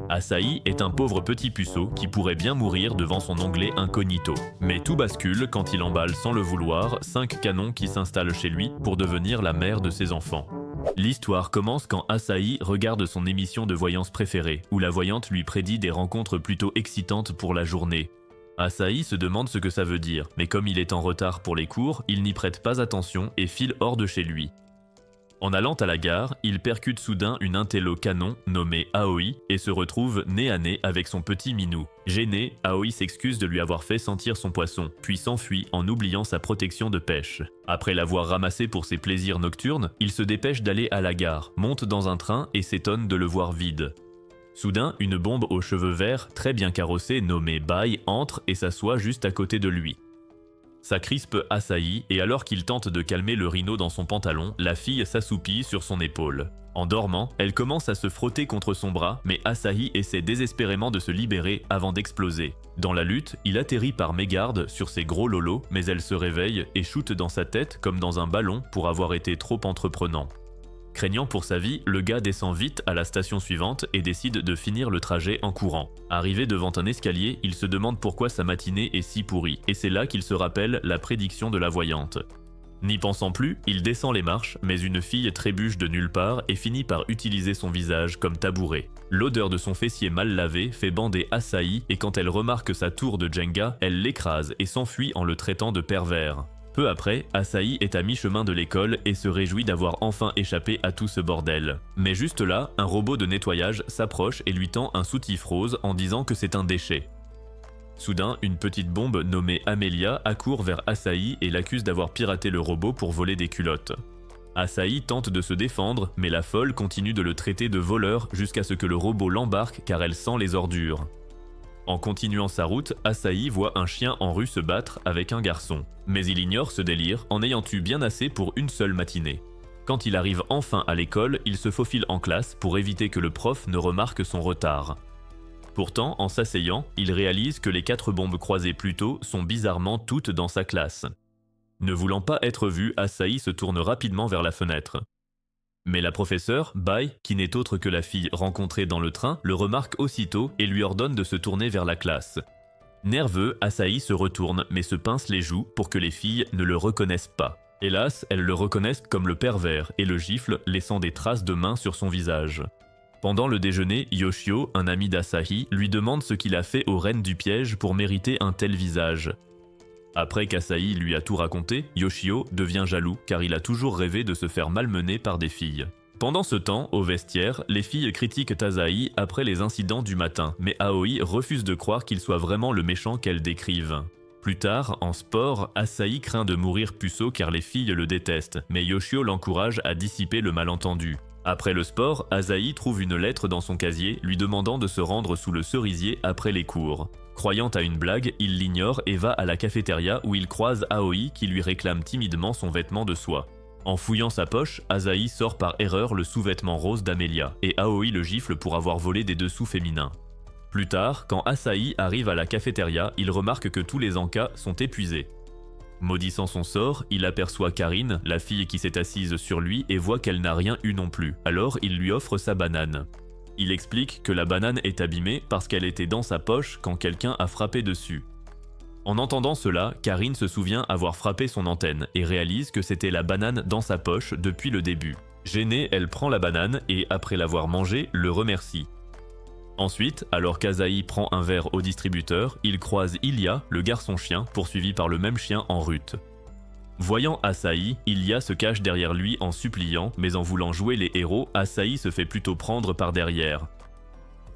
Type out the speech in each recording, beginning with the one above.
Asahi est un pauvre petit puceau qui pourrait bien mourir devant son onglet incognito. Mais tout bascule quand il emballe sans le vouloir 5 canons qui s'installent chez lui pour devenir la mère de ses enfants. L'histoire commence quand Asahi regarde son émission de voyance préférée, où la voyante lui prédit des rencontres plutôt excitantes pour la journée. Asahi se demande ce que ça veut dire, mais comme il est en retard pour les cours, il n'y prête pas attention et file hors de chez lui. En allant à la gare, il percute soudain une intello canon nommée Aoi et se retrouve nez à nez avec son petit minou. Gêné, Aoi s'excuse de lui avoir fait sentir son poisson, puis s'enfuit en oubliant sa protection de pêche. Après l'avoir ramassé pour ses plaisirs nocturnes, il se dépêche d'aller à la gare, monte dans un train et s'étonne de le voir vide. Soudain, une bombe aux cheveux verts, très bien carrossée nommée Bai entre et s'assoit juste à côté de lui. Ça crispe Asahi et alors qu'il tente de calmer le rhino dans son pantalon, la fille s'assoupit sur son épaule. En dormant, elle commence à se frotter contre son bras, mais Asahi essaie désespérément de se libérer avant d'exploser. Dans la lutte, il atterrit par mégarde sur ses gros lolos, mais elle se réveille et shoot dans sa tête comme dans un ballon pour avoir été trop entreprenant. Craignant pour sa vie, le gars descend vite à la station suivante et décide de finir le trajet en courant. Arrivé devant un escalier, il se demande pourquoi sa matinée est si pourrie, et c'est là qu'il se rappelle la prédiction de la voyante. N'y pensant plus, il descend les marches, mais une fille trébuche de nulle part et finit par utiliser son visage comme tabouret. L'odeur de son fessier mal lavé fait bander Asahi et quand elle remarque sa tour de Jenga, elle l'écrase et s'enfuit en le traitant de pervers. Peu après, Asahi est à mi-chemin de l'école et se réjouit d'avoir enfin échappé à tout ce bordel. Mais juste là, un robot de nettoyage s'approche et lui tend un soutif rose en disant que c'est un déchet. Soudain, une petite bombe nommée Amelia accourt vers Asahi et l'accuse d'avoir piraté le robot pour voler des culottes. Asahi tente de se défendre, mais la folle continue de le traiter de voleur jusqu'à ce que le robot l'embarque car elle sent les ordures. En continuant sa route, Asahi voit un chien en rue se battre avec un garçon. Mais il ignore ce délire en ayant eu bien assez pour une seule matinée. Quand il arrive enfin à l'école, il se faufile en classe pour éviter que le prof ne remarque son retard. Pourtant, en s'asseyant, il réalise que les 4 bombes croisées plus tôt sont bizarrement toutes dans sa classe. Ne voulant pas être vu, Asahi se tourne rapidement vers la fenêtre. Mais la professeure, Bai, qui n'est autre que la fille rencontrée dans le train, le remarque aussitôt et lui ordonne de se tourner vers la classe. Nerveux, Asahi se retourne mais se pince les joues pour que les filles ne le reconnaissent pas. Hélas, elles le reconnaissent comme le pervers et le giflent, laissant des traces de mains sur son visage. Pendant le déjeuner, Yoshio, un ami d'Asahi, lui demande ce qu'il a fait aux reines du piège pour mériter un tel visage. Après qu'Asahi lui a tout raconté, Yoshio devient jaloux car il a toujours rêvé de se faire malmener par des filles. Pendant ce temps, au vestiaire, les filles critiquent Asahi après les incidents du matin, mais Aoi refuse de croire qu'il soit vraiment le méchant qu'elles décrivent. Plus tard, en sport, Asahi craint de mourir puceau car les filles le détestent, mais Yoshio l'encourage à dissiper le malentendu. Après le sport, Asahi trouve une lettre dans son casier lui demandant de se rendre sous le cerisier après les cours. Croyant à une blague, il l'ignore et va à la cafétéria où il croise Aoi qui lui réclame timidement son vêtement de soie. En fouillant sa poche, Asahi sort par erreur le sous-vêtement rose d'Amelia et Aoi le gifle pour avoir volé des dessous féminins. Plus tard, quand Asahi arrive à la cafétéria, il remarque que tous les encas sont épuisés. Maudissant son sort, il aperçoit Karine, la fille qui s'est assise sur lui et voit qu'elle n'a rien eu non plus. Alors il lui offre sa banane. Il explique que la banane est abîmée parce qu'elle était dans sa poche quand quelqu'un a frappé dessus. En entendant cela, Karine se souvient avoir frappé son antenne et réalise que c'était la banane dans sa poche depuis le début. Gênée, elle prend la banane et, après l'avoir mangée, le remercie. Ensuite, alors qu'Asahi prend un verre au distributeur, il croise Ilya, le garçon-chien, poursuivi par le même chien en rut. Voyant Asahi, Ilya se cache derrière lui en suppliant, mais en voulant jouer les héros, Asahi se fait plutôt prendre par derrière.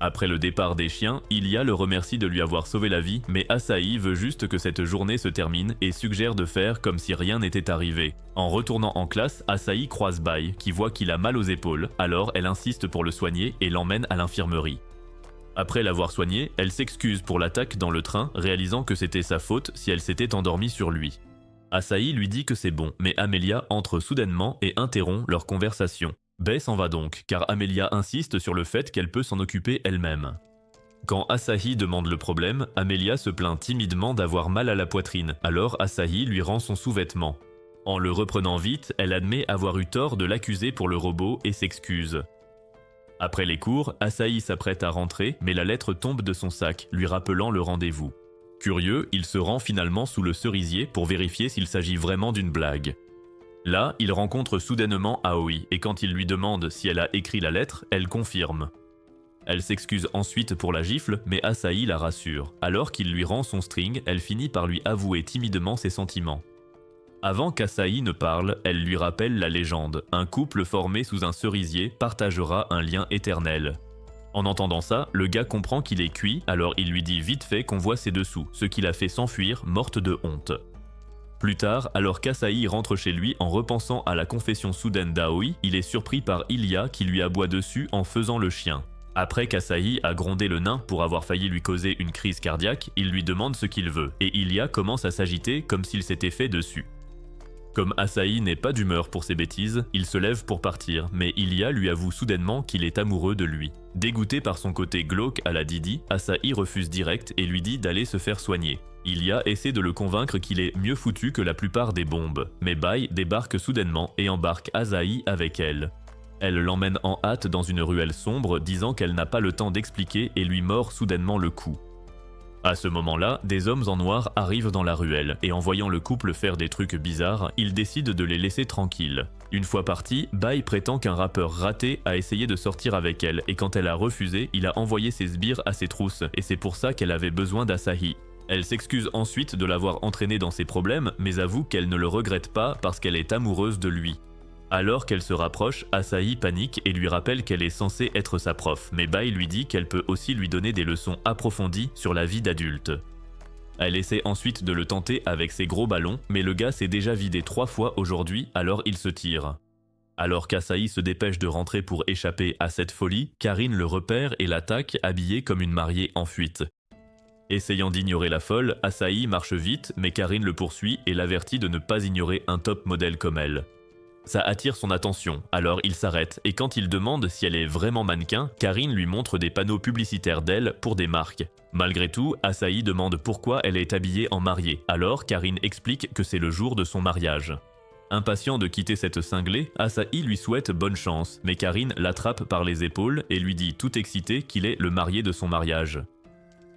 Après le départ des chiens, Ilya le remercie de lui avoir sauvé la vie, mais Asahi veut juste que cette journée se termine et suggère de faire comme si rien n'était arrivé. En retournant en classe, Asahi croise Bai, qui voit qu'il a mal aux épaules, alors elle insiste pour le soigner et l'emmène à l'infirmerie. Après l'avoir soigné, elle s'excuse pour l'attaque dans le train, réalisant que c'était sa faute si elle s'était endormie sur lui. Asahi lui dit que c'est bon, mais Amelia entre soudainement et interrompt leur conversation. Bai s'en va donc, car Amelia insiste sur le fait qu'elle peut s'en occuper elle-même. Quand Asahi demande le problème, Amelia se plaint timidement d'avoir mal à la poitrine, alors Asahi lui rend son sous-vêtement. En le reprenant vite, elle admet avoir eu tort de l'accuser pour le robot et s'excuse. Après les cours, Asahi s'apprête à rentrer, mais la lettre tombe de son sac, lui rappelant le rendez-vous. Curieux, il se rend finalement sous le cerisier pour vérifier s'il s'agit vraiment d'une blague. Là, il rencontre soudainement Aoi, et quand il lui demande si elle a écrit la lettre, elle confirme. Elle s'excuse ensuite pour la gifle, mais Asahi la rassure. Alors qu'il lui rend son string, elle finit par lui avouer timidement ses sentiments. Avant qu'Asahi ne parle, elle lui rappelle la légende. Un couple formé sous un cerisier partagera un lien éternel. En entendant ça, le gars comprend qu'il est cuit, alors il lui dit vite fait qu'on voit ses dessous, ce qui la fait s'enfuir, morte de honte. Plus tard, alors qu'Asahi rentre chez lui en repensant à la confession soudaine d'Aoi, il est surpris par Ilya qui lui aboie dessus en faisant le chien. Après qu'Asahi a grondé le nain pour avoir failli lui causer une crise cardiaque, il lui demande ce qu'il veut, et Ilya commence à s'agiter comme s'il s'était fait dessus. Comme Asahi n'est pas d'humeur pour ses bêtises, il se lève pour partir, mais Ilya lui avoue soudainement qu'il est amoureux de lui. Dégoûté par son côté glauque à la Didi, Asahi refuse direct et lui dit d'aller se faire soigner. Ilya essaie de le convaincre qu'il est mieux foutu que la plupart des bombes, mais Bai débarque soudainement et embarque Asahi avec elle. Elle l'emmène en hâte dans une ruelle sombre, disant qu'elle n'a pas le temps d'expliquer et lui mord soudainement le cou. À ce moment-là, des hommes en noir arrivent dans la ruelle, et en voyant le couple faire des trucs bizarres, ils décident de les laisser tranquilles. Une fois parti, Bai prétend qu'un rappeur raté a essayé de sortir avec elle, et quand elle a refusé, il a envoyé ses sbires à ses trousses, et c'est pour ça qu'elle avait besoin d'Asahi. Elle s'excuse ensuite de l'avoir entraîné dans ses problèmes, mais avoue qu'elle ne le regrette pas parce qu'elle est amoureuse de lui. Alors qu'elle se rapproche, Asahi panique et lui rappelle qu'elle est censée être sa prof, mais Bai lui dit qu'elle peut aussi lui donner des leçons approfondies sur la vie d'adulte. Elle essaie ensuite de le tenter avec ses gros ballons, mais le gars s'est déjà vidé 3 fois aujourd'hui, alors il se tire. Alors qu'Asahi se dépêche de rentrer pour échapper à cette folie, Karine le repère et l'attaque habillée comme une mariée en fuite. Essayant d'ignorer la folle, Asahi marche vite, mais Karine le poursuit et l'avertit de ne pas ignorer un top modèle comme elle. Ça attire son attention, alors il s'arrête et quand il demande si elle est vraiment mannequin, Karine lui montre des panneaux publicitaires d'elle pour des marques. Malgré tout, Asahi demande pourquoi elle est habillée en mariée, alors Karine explique que c'est le jour de son mariage. Impatient de quitter cette cinglée, Asahi lui souhaite bonne chance, mais Karine l'attrape par les épaules et lui dit tout excité qu'il est le marié de son mariage.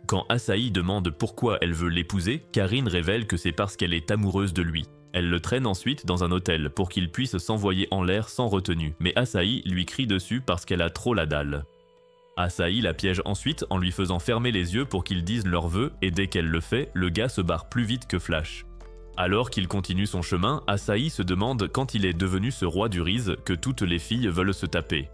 Quand Asahi demande pourquoi elle veut l'épouser, Karine révèle que c'est parce qu'elle est amoureuse de lui. Elle le traîne ensuite dans un hôtel pour qu'il puisse s'envoyer en l'air sans retenue, mais Asahi lui crie dessus parce qu'elle a trop la dalle. Asahi la piège ensuite en lui faisant fermer les yeux pour qu'ils disent leurs vœux et dès qu'elle le fait, le gars se barre plus vite que Flash. Alors qu'il continue son chemin, Asahi se demande quand il est devenu ce roi du riz que toutes les filles veulent se taper.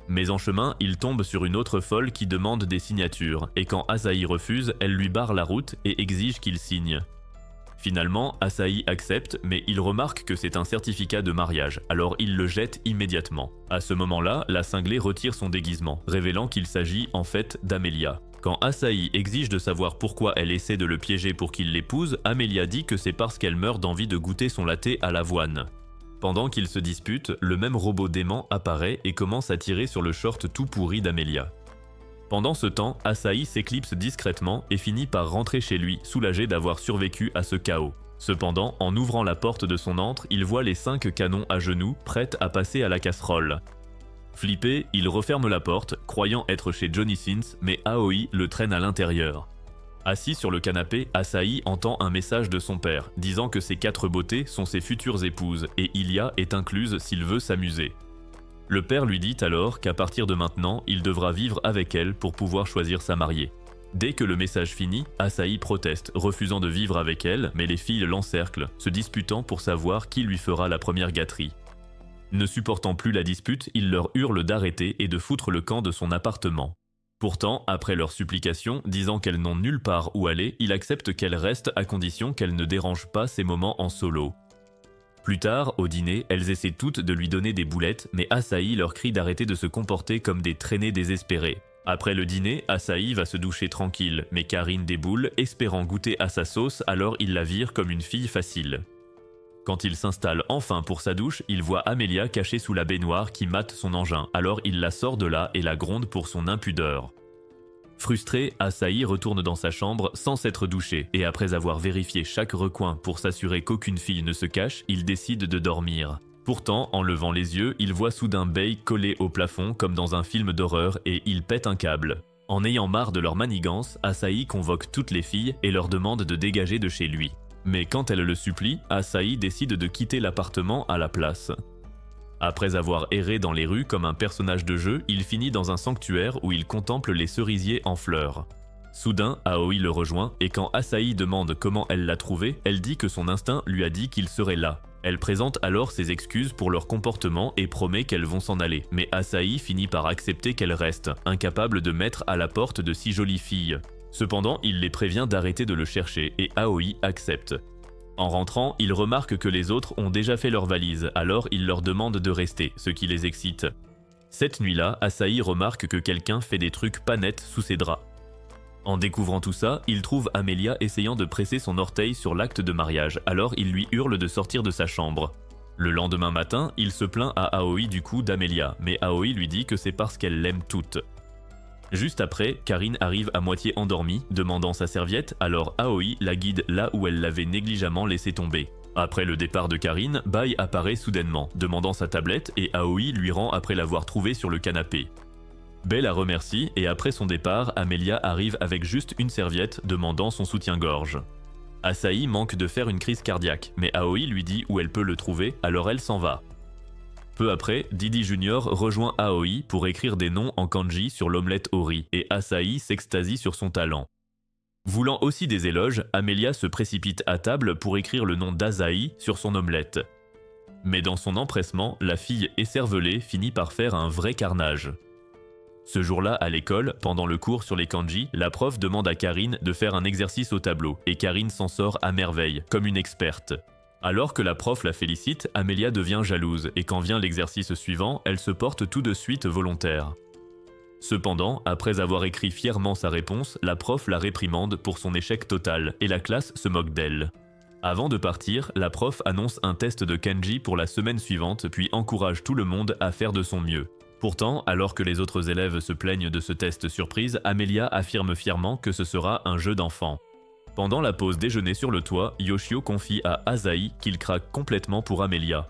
Mais en chemin, il tombe sur une autre folle qui demande des signatures, et quand Asahi refuse, elle lui barre la route et exige qu'il signe. Finalement, Asahi accepte, mais il remarque que c'est un certificat de mariage, alors il le jette immédiatement. À ce moment-là, la cinglée retire son déguisement, révélant qu'il s'agit en fait d'Amelia. Quand Asahi exige de savoir pourquoi elle essaie de le piéger pour qu'il l'épouse, Amelia dit que c'est parce qu'elle meurt d'envie de goûter son latte à l'avoine. Pendant qu'ils se disputent, le même robot dément apparaît et commence à tirer sur le short tout pourri d'Amelia. Pendant ce temps, Asahi s'éclipse discrètement et finit par rentrer chez lui, soulagé d'avoir survécu à ce chaos. Cependant, en ouvrant la porte de son antre, il voit les 5 canons à genoux, prêts à passer à la casserole. Flippé, il referme la porte, croyant être chez Johnny Sins, mais Aoi le traîne à l'intérieur. Assis sur le canapé, Asahi entend un message de son père, disant que ses 4 beautés sont ses futures épouses, et Ilya est incluse s'il veut s'amuser. Le père lui dit alors qu'à partir de maintenant, il devra vivre avec elle pour pouvoir choisir sa mariée. Dès que le message finit, Asahi proteste, refusant de vivre avec elle, mais les filles l'encerclent, se disputant pour savoir qui lui fera la première gâterie. Ne supportant plus la dispute, il leur hurle d'arrêter et de foutre le camp de son appartement. Pourtant, après leurs supplications, disant qu'elles n'ont nulle part où aller, il accepte qu'elles restent à condition qu'elles ne dérangent pas ses moments en solo. Plus tard, au dîner, elles essaient toutes de lui donner des boulettes, mais Asahi leur crie d'arrêter de se comporter comme des traînées désespérées. Après le dîner, Asahi va se doucher tranquille, mais Karine déboule, espérant goûter à sa sauce, alors il la vire comme une fille facile. Quand il s'installe enfin pour sa douche, il voit Amelia cachée sous la baignoire qui mate son engin, alors il la sort de là et la gronde pour son impudeur. Frustré, Asahi retourne dans sa chambre sans s'être douché, et après avoir vérifié chaque recoin pour s'assurer qu'aucune fille ne se cache, il décide de dormir. Pourtant, en levant les yeux, il voit soudain Bei collé au plafond comme dans un film d'horreur et il pète un câble. En ayant marre de leur manigance, Asahi convoque toutes les filles et leur demande de dégager de chez lui. Mais quand elle le supplie, Asahi décide de quitter l'appartement à la place. Après avoir erré dans les rues comme un personnage de jeu, il finit dans un sanctuaire où il contemple les cerisiers en fleurs. Soudain, Aoi le rejoint et quand Asahi demande comment elle l'a trouvé, elle dit que son instinct lui a dit qu'il serait là. Elle présente alors ses excuses pour leur comportement et promet qu'elles vont s'en aller, mais Asahi finit par accepter qu'elle reste, incapable de mettre à la porte de si jolies filles. Cependant, il les prévient d'arrêter de le chercher et Aoi accepte. En rentrant, il remarque que les autres ont déjà fait leur valise, alors il leur demande de rester, ce qui les excite. Cette nuit-là, Asahi remarque que quelqu'un fait des trucs pas nets sous ses draps. En découvrant tout ça, il trouve Amelia essayant de presser son orteil sur l'acte de mariage, alors il lui hurle de sortir de sa chambre. Le lendemain matin, il se plaint à Aoi du coup d'Amelia, mais Aoi lui dit que c'est parce qu'elle l'aime toute. Juste après, Karine arrive à moitié endormie, demandant sa serviette, alors Aoi la guide là où elle l'avait négligemment laissé tomber. Après le départ de Karine, Bai apparaît soudainement, demandant sa tablette et Aoi lui rend après l'avoir trouvée sur le canapé. Bai la remercie et après son départ, Amelia arrive avec juste une serviette demandant son soutien-gorge. Asahi manque de faire une crise cardiaque, mais Aoi lui dit où elle peut le trouver, alors elle s'en va. Peu après, Didi Junior rejoint Aoi pour écrire des noms en kanji sur l'omelette au riz et Asahi s'extasie sur son talent. Voulant aussi des éloges, Amelia se précipite à table pour écrire le nom d'Asahi sur son omelette. Mais dans son empressement, la fille écervelée finit par faire un vrai carnage. Ce jour-là, à l'école, pendant le cours sur les kanji, la prof demande à Karine de faire un exercice au tableau, et Karine s'en sort à merveille, comme une experte. Alors que la prof la félicite, Amelia devient jalouse, et quand vient l'exercice suivant, elle se porte tout de suite volontaire. Cependant, après avoir écrit fièrement sa réponse, la prof la réprimande pour son échec total, et la classe se moque d'elle. Avant de partir, la prof annonce un test de kanji pour la semaine suivante, puis encourage tout le monde à faire de son mieux. Pourtant, alors que les autres élèves se plaignent de ce test surprise, Amelia affirme fièrement que ce sera un jeu d'enfant. Pendant la pause déjeuner sur le toit, Yoshio confie à Asahi qu'il craque complètement pour Amelia.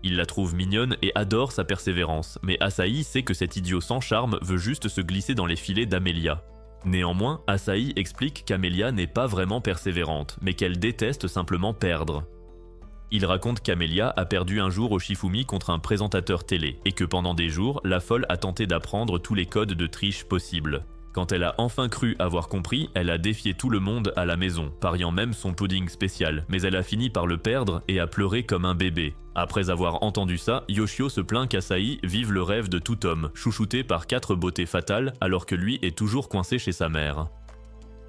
Il la trouve mignonne et adore sa persévérance, mais Asahi sait que cet idiot sans charme veut juste se glisser dans les filets d'Amelia. Néanmoins, Asahi explique qu'Amelia n'est pas vraiment persévérante, mais qu'elle déteste simplement perdre. Il raconte qu'Amelia a perdu un jour au Shifumi contre un présentateur télé, et que pendant des jours, la folle a tenté d'apprendre tous les codes de triche possibles. Quand elle a enfin cru avoir compris, elle a défié tout le monde à la maison, pariant même son pudding spécial, mais elle a fini par le perdre et a pleuré comme un bébé. Après avoir entendu ça, Yoshio se plaint qu'Asahi vive le rêve de tout homme, chouchouté par 4 beautés fatales, alors que lui est toujours coincé chez sa mère.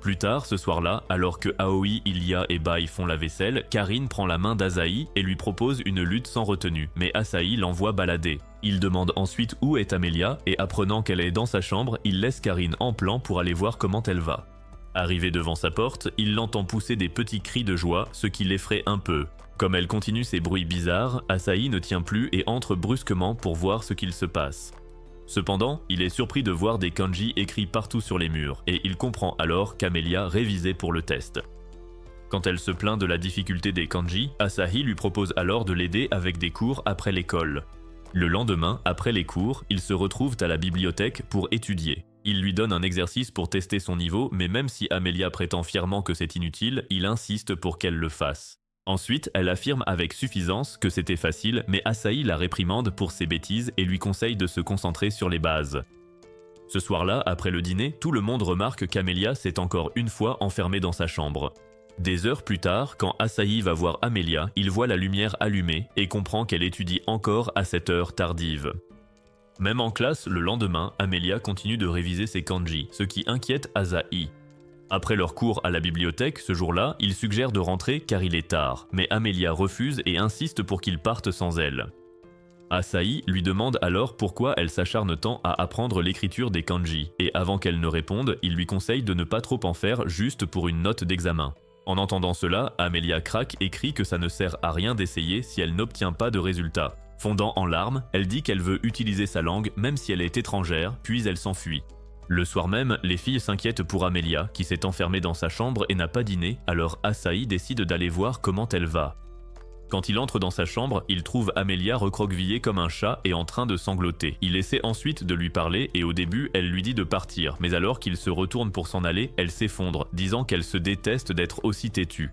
Plus tard, ce soir-là, alors que Aoi, Ilia et Bai font la vaisselle, Karine prend la main d'Asahi et lui propose une lutte sans retenue, mais Asahi l'envoie balader. Il demande ensuite où est Amelia et apprenant qu'elle est dans sa chambre, il laisse Karine en plan pour aller voir comment elle va. Arrivé devant sa porte, il l'entend pousser des petits cris de joie, ce qui l'effraie un peu. Comme elle continue ses bruits bizarres, Asahi ne tient plus et entre brusquement pour voir ce qu'il se passe. Cependant, il est surpris de voir des kanji écrits partout sur les murs, et il comprend alors qu'Amelia révisait pour le test. Quand elle se plaint de la difficulté des kanji, Asahi lui propose alors de l'aider avec des cours après l'école. Le lendemain, après les cours, ils se retrouvent à la bibliothèque pour étudier. Il lui donne un exercice pour tester son niveau, mais même si Amelia prétend fièrement que c'est inutile, il insiste pour qu'elle le fasse. Ensuite, elle affirme avec suffisance que c'était facile, mais Asahi la réprimande pour ses bêtises et lui conseille de se concentrer sur les bases. Ce soir-là, après le dîner, tout le monde remarque qu'Amelia s'est encore une fois enfermée dans sa chambre. Des heures plus tard, quand Asahi va voir Amelia, il voit la lumière allumée et comprend qu'elle étudie encore à cette heure tardive. Même en classe, le lendemain, Amelia continue de réviser ses kanji, ce qui inquiète Asahi. Après leur cours à la bibliothèque, ce jour-là, il suggère de rentrer car il est tard, mais Amelia refuse et insiste pour qu'il parte sans elle. Asahi lui demande alors pourquoi elle s'acharne tant à apprendre l'écriture des kanji, et avant qu'elle ne réponde, il lui conseille de ne pas trop en faire juste pour une note d'examen. En entendant cela, Amelia craque et crie que ça ne sert à rien d'essayer si elle n'obtient pas de résultat. Fondant en larmes, elle dit qu'elle veut utiliser sa langue même si elle est étrangère, puis elle s'enfuit. Le soir même, les filles s'inquiètent pour Amelia, qui s'est enfermée dans sa chambre et n'a pas dîné, alors Asahi décide d'aller voir comment elle va. Quand il entre dans sa chambre, il trouve Amelia recroquevillée comme un chat et en train de sangloter. Il essaie ensuite de lui parler et au début, elle lui dit de partir. Mais alors qu'il se retourne pour s'en aller, elle s'effondre, disant qu'elle se déteste d'être aussi têtue.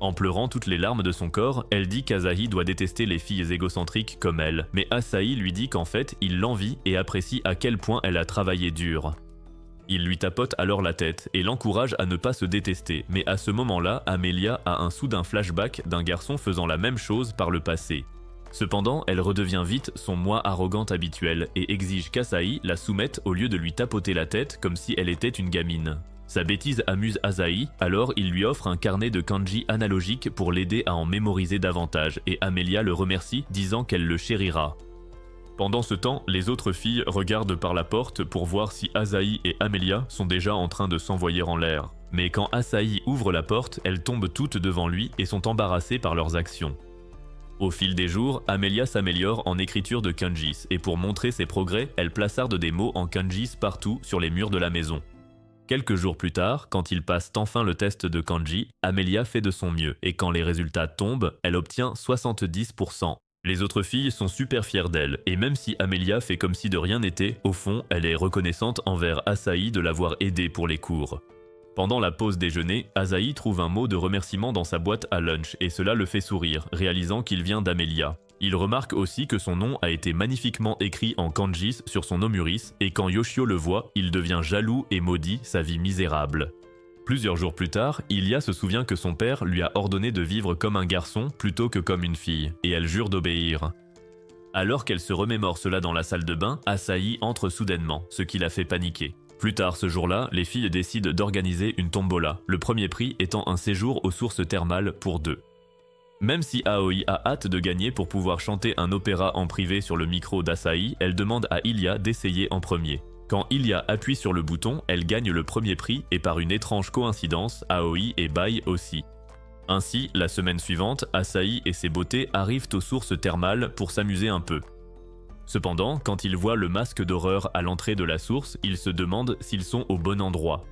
En pleurant toutes les larmes de son corps, elle dit qu'Asahi doit détester les filles égocentriques comme elle. Mais Asahi lui dit qu'en fait, il l'envie et apprécie à quel point elle a travaillé dur. Il lui tapote alors la tête et l'encourage à ne pas se détester, mais à ce moment-là, Amelia a un soudain flashback d'un garçon faisant la même chose par le passé. Cependant, elle redevient vite son moi arrogante habituel et exige qu'Asahi la soumette au lieu de lui tapoter la tête comme si elle était une gamine. Sa bêtise amuse Asahi, alors il lui offre un carnet de kanji analogique pour l'aider à en mémoriser davantage et Amelia le remercie disant qu'elle le chérira. Pendant ce temps, les autres filles regardent par la porte pour voir si Asahi et Amelia sont déjà en train de s'envoyer en l'air. Mais quand Asahi ouvre la porte, elles tombent toutes devant lui et sont embarrassées par leurs actions. Au fil des jours, Amelia s'améliore en écriture de kanjis et pour montrer ses progrès, elle plaçarde des mots en kanjis partout sur les murs de la maison. Quelques jours plus tard, quand il passe enfin le test de kanji, Amelia fait de son mieux et quand les résultats tombent, elle obtient 70%. Les autres filles sont super fières d'elle, et même si Amelia fait comme si de rien n'était, au fond, elle est reconnaissante envers Asahi de l'avoir aidée pour les cours. Pendant la pause déjeuner, Asahi trouve un mot de remerciement dans sa boîte à lunch, et cela le fait sourire, réalisant qu'il vient d'Amelia. Il remarque aussi que son nom a été magnifiquement écrit en kanjis sur son omuris, et quand Yoshio le voit, il devient jaloux et maudit sa vie misérable. Plusieurs jours plus tard, Ilia se souvient que son père lui a ordonné de vivre comme un garçon plutôt que comme une fille, et elle jure d'obéir. Alors qu'elle se remémore cela dans la salle de bain, Asahi entre soudainement, ce qui la fait paniquer. Plus tard ce jour-là, les filles décident d'organiser une tombola, le premier prix étant un séjour aux sources thermales pour deux. Même si Aoi a hâte de gagner pour pouvoir chanter un opéra en privé sur le micro d'Asahi, elle demande à Ilia d'essayer en premier. Quand Ilia appuie sur le bouton, elle gagne le premier prix et par une étrange coïncidence, Aoi et Bai aussi. Ainsi, la semaine suivante, Asahi et ses beautés arrivent aux sources thermales pour s'amuser un peu. Cependant, quand ils voient le masque d'horreur à l'entrée de la source, ils se demandent s'ils sont au bon endroit.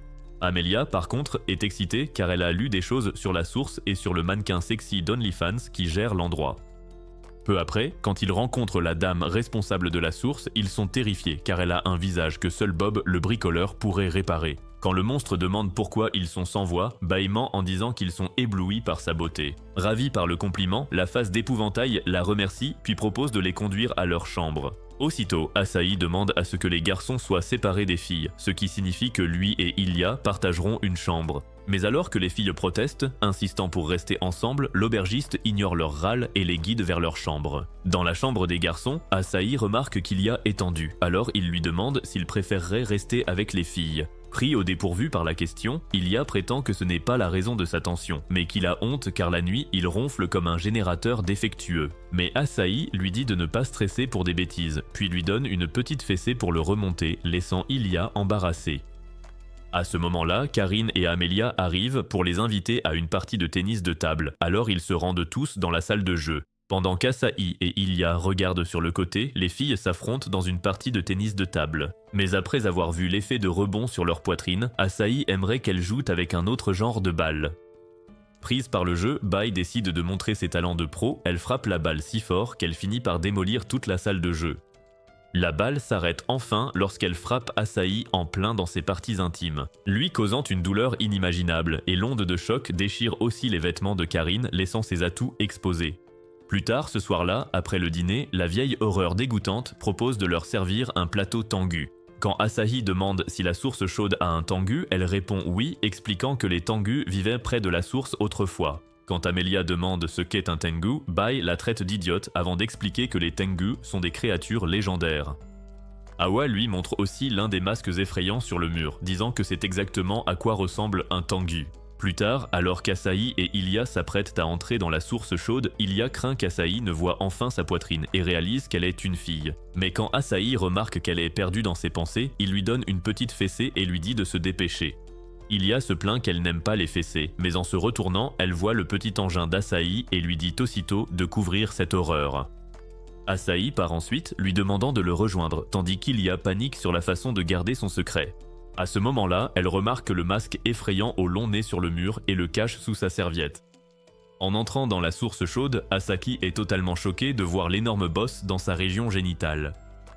Amelia, par contre, est excitée car elle a lu des choses sur la source et sur le mannequin sexy d'OnlyFans qui gère l'endroit. Peu après, quand ils rencontrent la dame responsable de la source, ils sont terrifiés car elle a un visage que seul Bob, le bricoleur, pourrait réparer. Quand le monstre demande pourquoi ils sont sans voix, Bai ment en disant qu'ils sont éblouis par sa beauté. Ravi par le compliment, la face d'épouvantail la remercie puis propose de les conduire à leur chambre. Aussitôt, Asahi demande à ce que les garçons soient séparés des filles, ce qui signifie que lui et Ilia partageront une chambre. Mais alors que les filles protestent, insistant pour rester ensemble, l'aubergiste ignore leur râle et les guide vers leur chambre. Dans la chambre des garçons, Asahi remarque qu'Ilia est tendu, alors il lui demande s'il préférerait rester avec les filles. Pris au dépourvu par la question, Ilia prétend que ce n'est pas la raison de sa tension, mais qu'il a honte car la nuit, il ronfle comme un générateur défectueux. Mais Asahi lui dit de ne pas stresser pour des bêtises, puis lui donne une petite fessée pour le remonter, laissant Ilia embarrassée. À ce moment-là, Karine et Amelia arrivent pour les inviter à une partie de tennis de table, alors ils se rendent tous dans la salle de jeu. Pendant qu'Asahi et Ilia regardent sur le côté, les filles s'affrontent dans une partie de tennis de table. Mais après avoir vu l'effet de rebond sur leur poitrine, Asahi aimerait qu'elles jouent avec un autre genre de balle. Prise par le jeu, Bai décide de montrer ses talents de pro, elle frappe la balle si fort qu'elle finit par démolir toute la salle de jeu. La balle s'arrête enfin lorsqu'elle frappe Asahi en plein dans ses parties intimes, lui causant une douleur inimaginable, et l'onde de choc déchire aussi les vêtements de Karine, laissant ses atouts exposés. Plus tard, ce soir-là, après le dîner, la vieille horreur dégoûtante propose de leur servir un plateau tengu. Quand Asahi demande si la source chaude a un tengu, elle répond oui, expliquant que les tengus vivaient près de la source autrefois. Quand Amelia demande ce qu'est un tengu, Bai la traite d'idiote avant d'expliquer que les tengus sont des créatures légendaires. Awa lui montre aussi l'un des masques effrayants sur le mur, disant que c'est exactement à quoi ressemble un tengu. Plus tard, alors qu'Asahi et Ilia s'apprêtent à entrer dans la source chaude, Ilia craint qu'Asahi ne voit enfin sa poitrine et réalise qu'elle est une fille. Mais quand Asahi remarque qu'elle est perdue dans ses pensées, il lui donne une petite fessée et lui dit de se dépêcher. Ilia se plaint qu'elle n'aime pas les fessées, mais en se retournant, elle voit le petit engin d'Asahi et lui dit aussitôt de couvrir cette horreur. Asahi part ensuite, lui demandant de le rejoindre, tandis qu'Ilia panique sur la façon de garder son secret. À ce moment-là, elle remarque le masque effrayant au long nez sur le mur et le cache sous sa serviette. En entrant dans la source chaude, Asaki est totalement choqué de voir l'énorme bosse dans sa région génitale.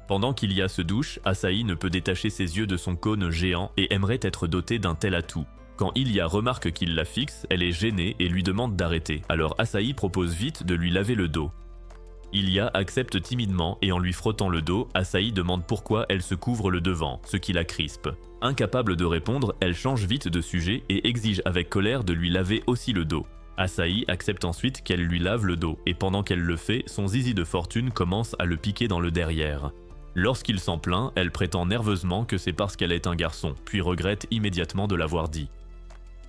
Pendant qu'Ilya se douche, Asahi ne peut détacher ses yeux de son cône géant et aimerait être doté d'un tel atout. Quand Ilya remarque qu'il la fixe, elle est gênée et lui demande d'arrêter, alors Asahi propose vite de lui laver le dos. Ilya accepte timidement et en lui frottant le dos, Asahi demande pourquoi elle se couvre le devant, ce qui la crispe. Incapable de répondre, elle change vite de sujet et exige avec colère de lui laver aussi le dos. Asahi accepte ensuite qu'elle lui lave le dos et pendant qu'elle le fait, son zizi de fortune commence à le piquer dans le derrière. Lorsqu'il s'en plaint, elle prétend nerveusement que c'est parce qu'elle est un garçon, puis regrette immédiatement de l'avoir dit.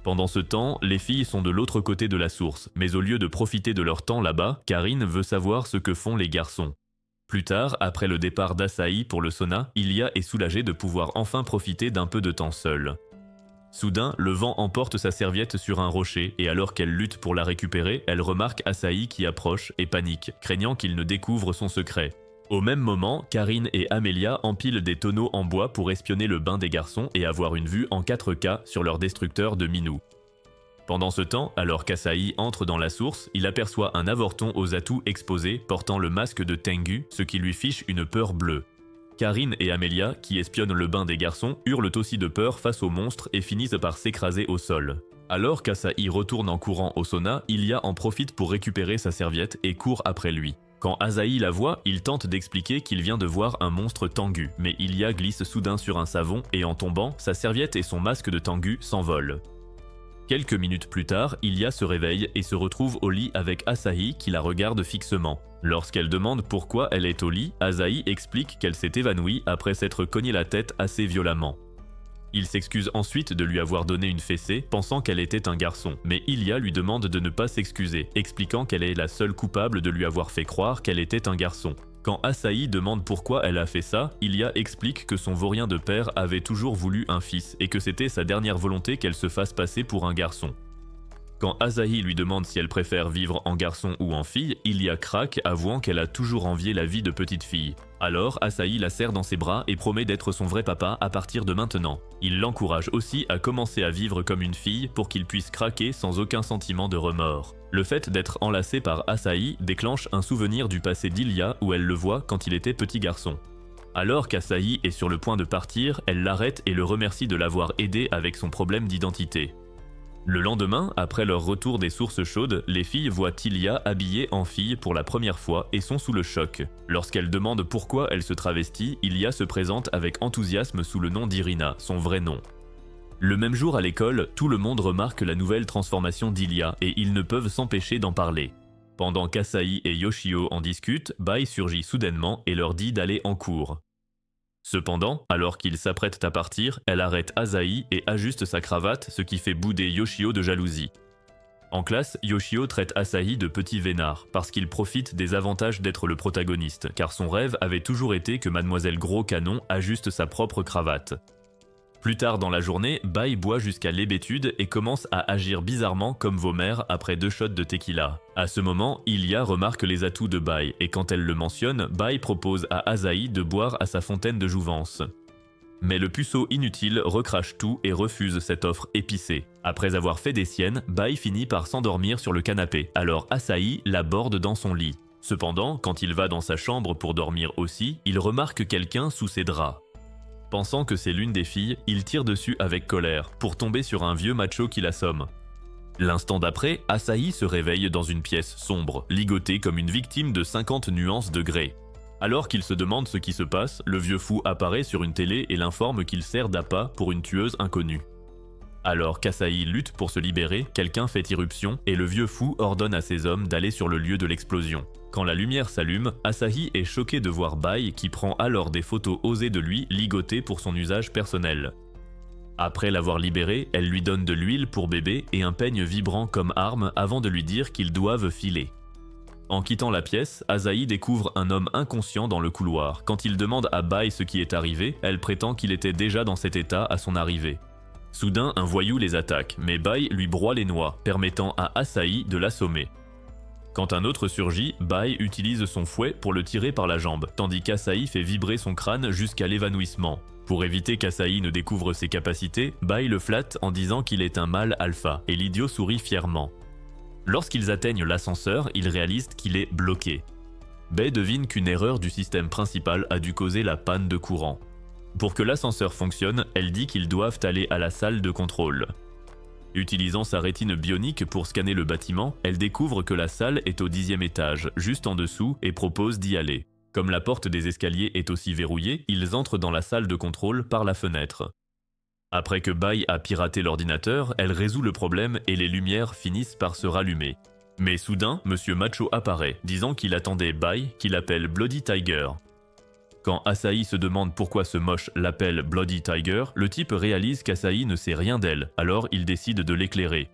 Pendant ce temps, les filles sont de l'autre côté de la source, mais au lieu de profiter de leur temps là-bas, Karine veut savoir ce que font les garçons. Plus tard, après le départ d'Asahi pour le sauna, Ilya est soulagé de pouvoir enfin profiter d'un peu de temps seul. Soudain, le vent emporte sa serviette sur un rocher et alors qu'elle lutte pour la récupérer, elle remarque Asahi qui approche et panique, craignant qu'il ne découvre son secret. Au même moment, Karine et Amelia empilent des tonneaux en bois pour espionner le bain des garçons et avoir une vue en 4K sur leur destructeur de minous. Pendant ce temps, alors qu'Asahi entre dans la source, il aperçoit un avorton aux atouts exposés portant le masque de Tengu, ce qui lui fiche une peur bleue. Karine et Amelia, qui espionnent le bain des garçons, hurlent aussi de peur face au monstre et finissent par s'écraser au sol. Alors qu'Asahi retourne en courant au sauna, Ilya en profite pour récupérer sa serviette et court après lui. Quand Asahi la voit, il tente d'expliquer qu'il vient de voir un monstre Tengu, mais Ilya glisse soudain sur un savon et en tombant, sa serviette et son masque de Tengu s'envolent. Quelques minutes plus tard, Ilya se réveille et se retrouve au lit avec Asahi qui la regarde fixement. Lorsqu'elle demande pourquoi elle est au lit, Asahi explique qu'elle s'est évanouie après s'être cogné la tête assez violemment. Il s'excuse ensuite de lui avoir donné une fessée, pensant qu'elle était un garçon, mais Ilya lui demande de ne pas s'excuser, expliquant qu'elle est la seule coupable de lui avoir fait croire qu'elle était un garçon. Quand Asahi demande pourquoi elle a fait ça, Ilya explique que son vaurien de père avait toujours voulu un fils et que c'était sa dernière volonté qu'elle se fasse passer pour un garçon. Quand Asahi lui demande si elle préfère vivre en garçon ou en fille, Ilya craque, avouant qu'elle a toujours envié la vie de petite fille. Alors Asahi la serre dans ses bras et promet d'être son vrai papa à partir de maintenant. Il l'encourage aussi à commencer à vivre comme une fille pour qu'il puisse craquer sans aucun sentiment de remords. Le fait d'être enlacé par Asahi déclenche un souvenir du passé d'Ilya où elle le voit quand il était petit garçon. Alors qu'Asahi est sur le point de partir, elle l'arrête et le remercie de l'avoir aidé avec son problème d'identité. Le lendemain, après leur retour des sources chaudes, les filles voient Ilya habillée en fille pour la première fois et sont sous le choc. Lorsqu'elles demandent pourquoi elle se travestit, Ilya se présente avec enthousiasme sous le nom d'Irina, son vrai nom. Le même jour à l'école, tout le monde remarque la nouvelle transformation d'Ilya et ils ne peuvent s'empêcher d'en parler. Pendant qu'Asahi et Yoshio en discutent, Bai surgit soudainement et leur dit d'aller en cours. Cependant, alors qu'ils s'apprêtent à partir, elle arrête Asahi et ajuste sa cravate, ce qui fait bouder Yoshio de jalousie. En classe, Yoshio traite Asahi de petit vénard, parce qu'il profite des avantages d'être le protagoniste, car son rêve avait toujours été que Mademoiselle Gros Canon ajuste sa propre cravate. Plus tard dans la journée, Bai boit jusqu'à l'hébétude et commence à agir bizarrement comme vos mères après 2 shots de tequila. À ce moment, Ilya remarque les atouts de Bai et quand elle le mentionne, Bai propose à Asahi de boire à sa fontaine de jouvence. Mais le puceau inutile recrache tout et refuse cette offre épicée. Après avoir fait des siennes, Bai finit par s'endormir sur le canapé, alors Asahi l'aborde dans son lit. Cependant, quand il va dans sa chambre pour dormir aussi, il remarque quelqu'un sous ses draps. Pensant que c'est l'une des filles, il tire dessus avec colère, pour tomber sur un vieux macho qui l'assomme. L'instant d'après, Asahi se réveille dans une pièce sombre, ligotée comme une victime de 50 nuances de gré. Alors qu'il se demande ce qui se passe, le vieux fou apparaît sur une télé et l'informe qu'il sert d'appât pour une tueuse inconnue. Alors qu'Asahi lutte pour se libérer, quelqu'un fait irruption et le vieux fou ordonne à ses hommes d'aller sur le lieu de l'explosion. Quand la lumière s'allume, Asahi est choqué de voir Bai qui prend alors des photos osées de lui ligotées pour son usage personnel. Après l'avoir libéré, elle lui donne de l'huile pour bébé et un peigne vibrant comme arme avant de lui dire qu'ils doivent filer. En quittant la pièce, Asahi découvre un homme inconscient dans le couloir. Quand il demande à Bai ce qui est arrivé, elle prétend qu'il était déjà dans cet état à son arrivée. Soudain, un voyou les attaque, mais Bai lui broie les noix, permettant à Asahi de l'assommer. Quand un autre surgit, Bai utilise son fouet pour le tirer par la jambe, tandis qu'Asahi fait vibrer son crâne jusqu'à l'évanouissement. Pour éviter qu'Asahi ne découvre ses capacités, Bai le flatte en disant qu'il est un mâle alpha, et l'idiot sourit fièrement. Lorsqu'ils atteignent l'ascenseur, ils réalisent qu'il est bloqué. Bai devine qu'une erreur du système principal a dû causer la panne de courant. Pour que l'ascenseur fonctionne, elle dit qu'ils doivent aller à la salle de contrôle. Utilisant sa rétine bionique pour scanner le bâtiment, elle découvre que la salle est au 10e étage, juste en dessous, et propose d'y aller. Comme la porte des escaliers est aussi verrouillée, ils entrent dans la salle de contrôle par la fenêtre. Après que Bai a piraté l'ordinateur, elle résout le problème et les lumières finissent par se rallumer. Mais soudain, Monsieur Macho apparaît, disant qu'il attendait Bai, qu'il appelle Bloody Tiger. Quand Asahi se demande pourquoi ce moche l'appelle Bloody Tiger, le type réalise qu'Asahi ne sait rien d'elle, alors il décide de l'éclairer.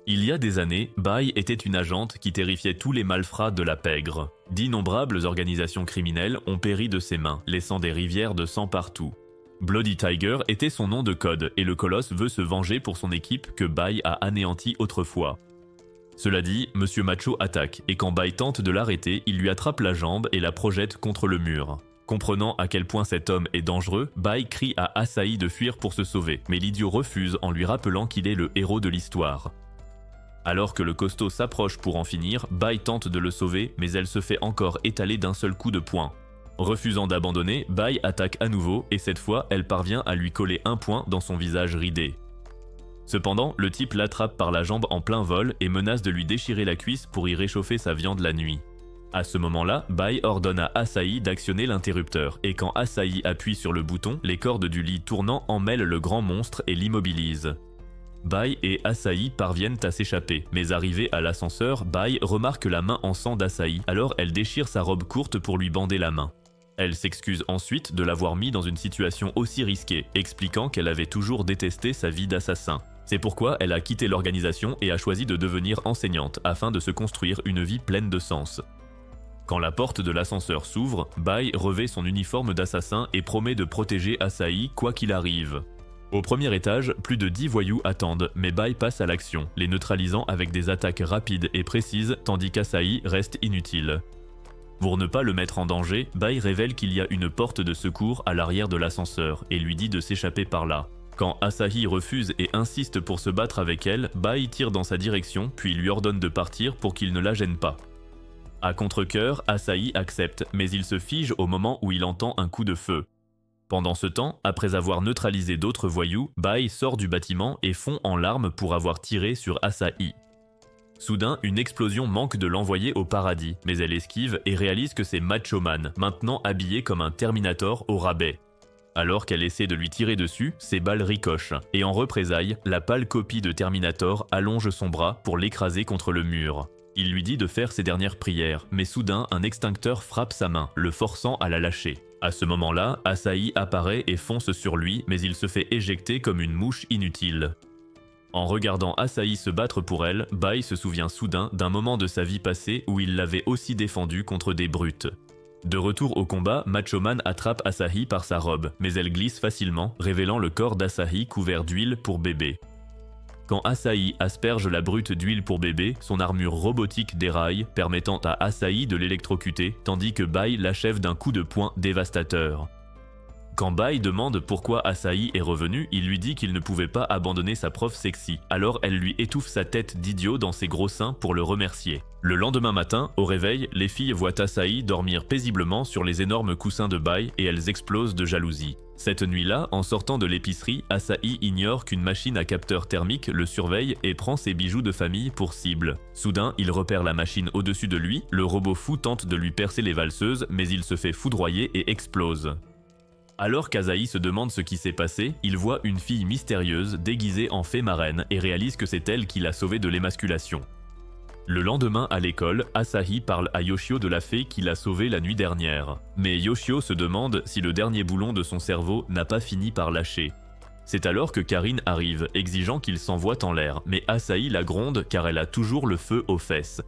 Il y a des années, Bai était une agente qui terrifiait tous les malfrats de la pègre. D'innombrables organisations criminelles ont péri de ses mains, laissant des rivières de sang partout. Bloody Tiger était son nom de code et le colosse veut se venger pour son équipe que Bai a anéantie autrefois. Cela dit, Monsieur Macho attaque et quand Bai tente de l'arrêter, il lui attrape la jambe et la projette contre le mur. Comprenant à quel point cet homme est dangereux, Bai crie à Asahi de fuir pour se sauver, mais l'idiot refuse en lui rappelant qu'il est le héros de l'histoire. Alors que le costaud s'approche pour en finir, Bai tente de le sauver, mais elle se fait encore étaler d'un seul coup de poing. Refusant d'abandonner, Bai attaque à nouveau et cette fois, elle parvient à lui coller un poing dans son visage ridé. Cependant, le type l'attrape par la jambe en plein vol et menace de lui déchirer la cuisse pour y réchauffer sa viande la nuit. À ce moment-là, Bai ordonne à Asahi d'actionner l'interrupteur et quand Asahi appuie sur le bouton, les cordes du lit tournant emmêlent le grand monstre et l'immobilisent. Bai et Asahi parviennent à s'échapper, mais arrivée à l'ascenseur, Bai remarque la main en sang d'Asahi, alors elle déchire sa robe courte pour lui bander la main. Elle s'excuse ensuite de l'avoir mis dans une situation aussi risquée, expliquant qu'elle avait toujours détesté sa vie d'assassin. C'est pourquoi elle a quitté l'organisation et a choisi de devenir enseignante afin de se construire une vie pleine de sens. Quand la porte de l'ascenseur s'ouvre, Bai revêt son uniforme d'assassin et promet de protéger Asahi quoi qu'il arrive. Au premier étage, plus de 10 voyous attendent, mais Bai passe à l'action, les neutralisant avec des attaques rapides et précises tandis qu'Asahi reste inutile. Pour ne pas le mettre en danger, Bai révèle qu'il y a une porte de secours à l'arrière de l'ascenseur et lui dit de s'échapper par là. Quand Asahi refuse et insiste pour se battre avec elle, Bai tire dans sa direction puis lui ordonne de partir pour qu'il ne la gêne pas. À contre-cœur, Asahi accepte, mais il se fige au moment où il entend un coup de feu. Pendant ce temps, après avoir neutralisé d'autres voyous, Bai sort du bâtiment et fond en larmes pour avoir tiré sur Asahi. Soudain, une explosion manque de l'envoyer au paradis, mais elle esquive et réalise que c'est Macho Man, maintenant habillé comme un Terminator au rabais. Alors qu'elle essaie de lui tirer dessus, ses balles ricochent, et en représailles, la pâle copie de Terminator allonge son bras pour l'écraser contre le mur. Il lui dit de faire ses dernières prières, mais soudain, un extincteur frappe sa main, le forçant à la lâcher. À ce moment-là, Asahi apparaît et fonce sur lui, mais il se fait éjecter comme une mouche inutile. En regardant Asahi se battre pour elle, Bai se souvient soudain d'un moment de sa vie passée où il l'avait aussi défendue contre des brutes. De retour au combat, Macho Man attrape Asahi par sa robe, mais elle glisse facilement, révélant le corps d'Asahi couvert d'huile pour bébé. Quand Asahi asperge la brute d'huile pour bébé, son armure robotique déraille, permettant à Asahi de l'électrocuter, tandis que Bai l'achève d'un coup de poing dévastateur. Quand Bai demande pourquoi Asahi est revenu, il lui dit qu'il ne pouvait pas abandonner sa prof sexy, alors elle lui étouffe sa tête d'idiot dans ses gros seins pour le remercier. Le lendemain matin, au réveil, les filles voient Asahi dormir paisiblement sur les énormes coussins de Bai et elles explosent de jalousie. Cette nuit-là, en sortant de l'épicerie, Asahi ignore qu'une machine à capteur thermique le surveille et prend ses bijoux de famille pour cible. Soudain, il repère la machine au-dessus de lui, le robot fou tente de lui percer les valseuses, mais il se fait foudroyer et explose. Alors qu'Asahi se demande ce qui s'est passé, il voit une fille mystérieuse déguisée en fée marraine et réalise que c'est elle qui l'a sauvé de l'émasculation. Le lendemain à l'école, Asahi parle à Yoshio de la fée qui l'a sauvé la nuit dernière. Mais Yoshio se demande si le dernier boulon de son cerveau n'a pas fini par lâcher. C'est alors que Karine arrive, exigeant qu'il s'envoie en l'air, mais Asahi la gronde car elle a toujours le feu aux fesses.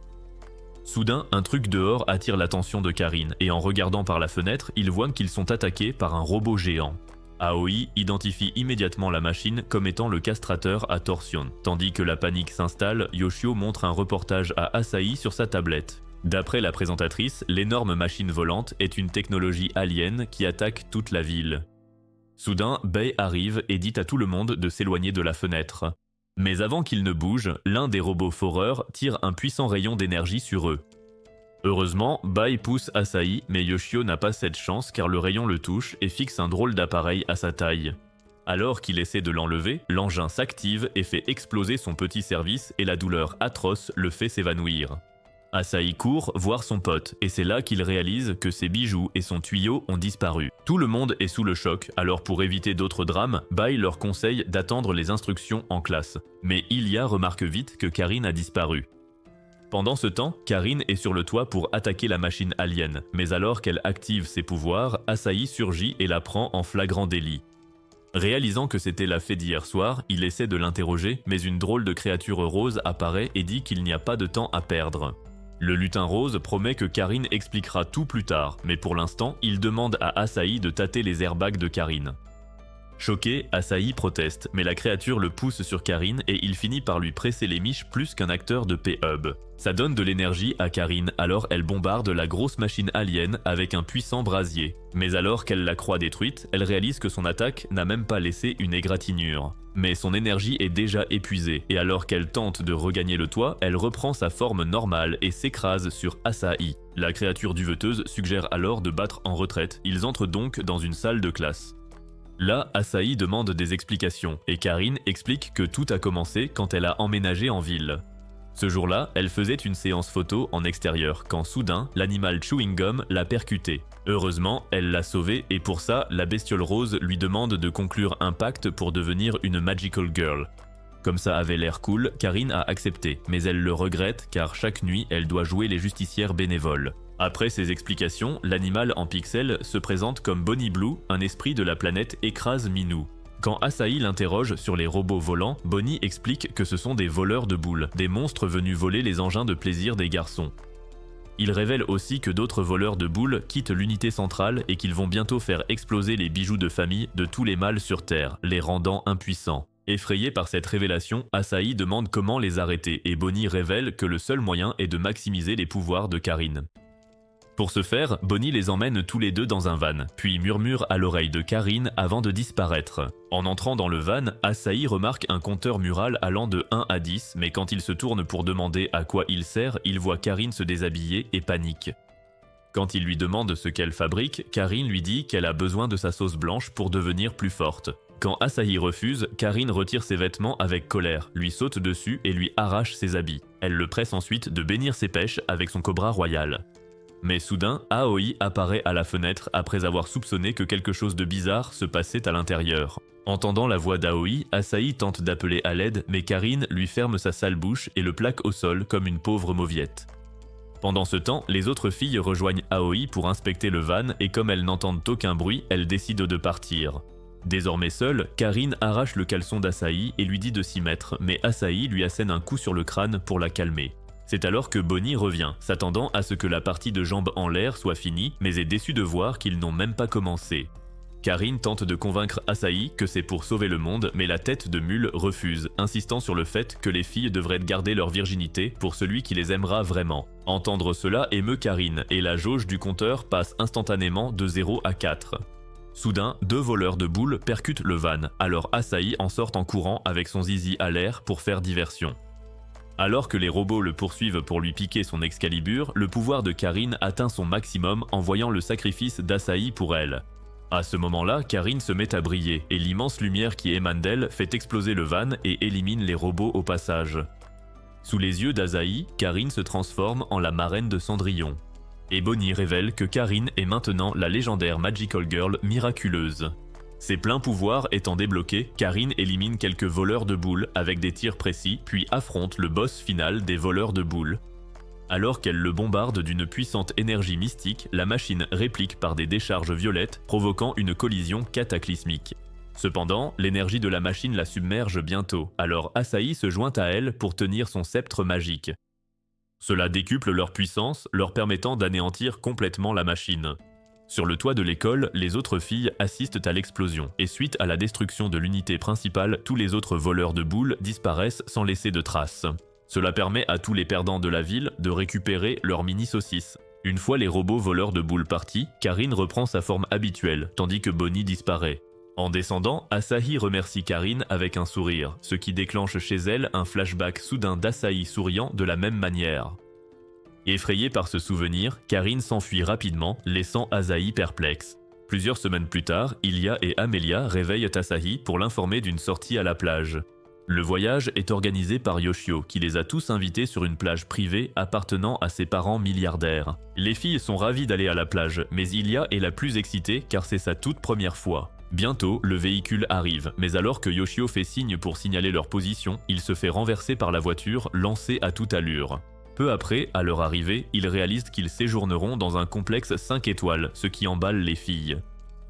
Soudain, un truc dehors attire l'attention de Karine, et en regardant par la fenêtre, ils voient qu'ils sont attaqués par un robot géant. Aoi identifie immédiatement la machine comme étant le castrateur à torsion. Tandis que la panique s'installe, Yoshio montre un reportage à Asahi sur sa tablette. D'après la présentatrice, l'énorme machine volante est une technologie alien qui attaque toute la ville. Soudain, Bai arrive et dit à tout le monde de s'éloigner de la fenêtre. Mais avant qu'ils ne bougent, l'un des robots foreurs tire un puissant rayon d'énergie sur eux. Heureusement, Bai pousse Asahi, mais Yoshio n'a pas cette chance car le rayon le touche et fixe un drôle d'appareil à sa taille. Alors qu'il essaie de l'enlever, l'engin s'active et fait exploser son petit service et la douleur atroce le fait s'évanouir. Asahi court voir son pote et c'est là qu'il réalise que ses bijoux et son tuyau ont disparu. Tout le monde est sous le choc, alors pour éviter d'autres drames, Bai leur conseille d'attendre les instructions en classe. Mais Ilia remarque vite que Karine a disparu. Pendant ce temps, Karine est sur le toit pour attaquer la machine alien, mais alors qu'elle active ses pouvoirs, Asahi surgit et la prend en flagrant délit. Réalisant que c'était la fée d'hier soir, il essaie de l'interroger, mais une drôle de créature rose apparaît et dit qu'il n'y a pas de temps à perdre. Le lutin rose promet que Karine expliquera tout plus tard, mais pour l'instant, il demande à Asahi de tâter les airbags de Karine. Choqué, Asahi proteste, mais la créature le pousse sur Karine et il finit par lui presser les miches plus qu'un acteur de P-Hub. Ça donne de l'énergie à Karine, alors elle bombarde la grosse machine alien avec un puissant brasier. Mais alors qu'elle la croit détruite, elle réalise que son attaque n'a même pas laissé une égratignure. Mais son énergie est déjà épuisée, et alors qu'elle tente de regagner le toit, elle reprend sa forme normale et s'écrase sur Asahi. La créature duveteuse suggère alors de battre en retraite, ils entrent donc dans une salle de classe. Là, Asahi demande des explications, et Karine explique que tout a commencé quand elle a emménagé en ville. Ce jour-là, elle faisait une séance photo en extérieur, quand soudain, l'animal chewing gum l'a percuté. Heureusement, elle l'a sauvé, et pour ça, la bestiole rose lui demande de conclure un pacte pour devenir une magical girl. Comme ça avait l'air cool, Karine a accepté, mais elle le regrette car chaque nuit, elle doit jouer les justicières bénévoles. Après ces explications, l'animal en pixels se présente comme Bonnie Blue, un esprit de la planète Écrase Minou. Quand Asahi l'interroge sur les robots volants, Bonnie explique que ce sont des voleurs de boules, des monstres venus voler les engins de plaisir des garçons. Il révèle aussi que d'autres voleurs de boules quittent l'unité centrale et qu'ils vont bientôt faire exploser les bijoux de famille de tous les mâles sur Terre, les rendant impuissants. Effrayé par cette révélation, Asahi demande comment les arrêter et Bonnie révèle que le seul moyen est de maximiser les pouvoirs de Karine. Pour ce faire, Bonnie les emmène tous les deux dans un van, puis murmure à l'oreille de Karine avant de disparaître. En entrant dans le van, Asahi remarque un compteur mural allant de 1 à 10, mais quand il se tourne pour demander à quoi il sert, il voit Karine se déshabiller et panique. Quand il lui demande ce qu'elle fabrique, Karine lui dit qu'elle a besoin de sa sauce blanche pour devenir plus forte. Quand Asahi refuse, Karine retire ses vêtements avec colère, lui saute dessus et lui arrache ses habits. Elle le presse ensuite de bénir ses pêches avec son cobra royal. Mais soudain, Aoi apparaît à la fenêtre après avoir soupçonné que quelque chose de bizarre se passait à l'intérieur. Entendant la voix d'Aoi, Asahi tente d'appeler à l'aide, mais Karine lui ferme sa sale bouche et le plaque au sol comme une pauvre mauviette. Pendant ce temps, les autres filles rejoignent Aoi pour inspecter le van et comme elles n'entendent aucun bruit, elles décident de partir. Désormais seule, Karine arrache le caleçon d'Asahi et lui dit de s'y mettre, mais Asahi lui assène un coup sur le crâne pour la calmer. C'est alors que Bonnie revient, s'attendant à ce que la partie de jambes en l'air soit finie, mais est déçue de voir qu'ils n'ont même pas commencé. Karine tente de convaincre Asahi que c'est pour sauver le monde, mais la tête de mule refuse, insistant sur le fait que les filles devraient garder leur virginité pour celui qui les aimera vraiment. Entendre cela émeut Karine, et la jauge du compteur passe instantanément de 0 à 4. Soudain, 2 voleurs de boules percutent le van, alors Asahi en sort en courant avec son zizi à l'air pour faire diversion. Alors que les robots le poursuivent pour lui piquer son Excalibur, le pouvoir de Karine atteint son maximum en voyant le sacrifice d'Asahi pour elle. À ce moment-là, Karine se met à briller et l'immense lumière qui émane d'elle fait exploser le van et élimine les robots au passage. Sous les yeux d'Asahi, Karine se transforme en la marraine de Cendrillon. Et Bonnie révèle que Karine est maintenant la légendaire Magical Girl miraculeuse. Ses pleins pouvoirs étant débloqués, Karine élimine quelques voleurs de boules avec des tirs précis, puis affronte le boss final des voleurs de boules. Alors qu'elle le bombarde d'une puissante énergie mystique, la machine réplique par des décharges violettes, provoquant une collision cataclysmique. Cependant, l'énergie de la machine la submerge bientôt, alors Asahi se joint à elle pour tenir son sceptre magique. Cela décuple leur puissance, leur permettant d'anéantir complètement la machine. Sur le toit de l'école, les autres filles assistent à l'explosion, et suite à la destruction de l'unité principale, tous les autres voleurs de boules disparaissent sans laisser de traces. Cela permet à tous les perdants de la ville de récupérer leur mini-saucisse. Une fois les robots voleurs de boules partis, Karine reprend sa forme habituelle, tandis que Bonnie disparaît. En descendant, Asahi remercie Karine avec un sourire, ce qui déclenche chez elle un flashback soudain d'Asahi souriant de la même manière. Effrayée par ce souvenir, Karine s'enfuit rapidement, laissant Asahi perplexe. Plusieurs semaines plus tard, Ilya et Amelia réveillent Asahi pour l'informer d'une sortie à la plage. Le voyage est organisé par Yoshio, qui les a tous invités sur une plage privée appartenant à ses parents milliardaires. Les filles sont ravies d'aller à la plage, mais Ilya est la plus excitée car c'est sa toute première fois. Bientôt, le véhicule arrive, mais alors que Yoshio fait signe pour signaler leur position, il se fait renverser par la voiture, lancée à toute allure. Peu après, à leur arrivée, ils réalisent qu'ils séjourneront dans un complexe 5 étoiles, ce qui emballe les filles.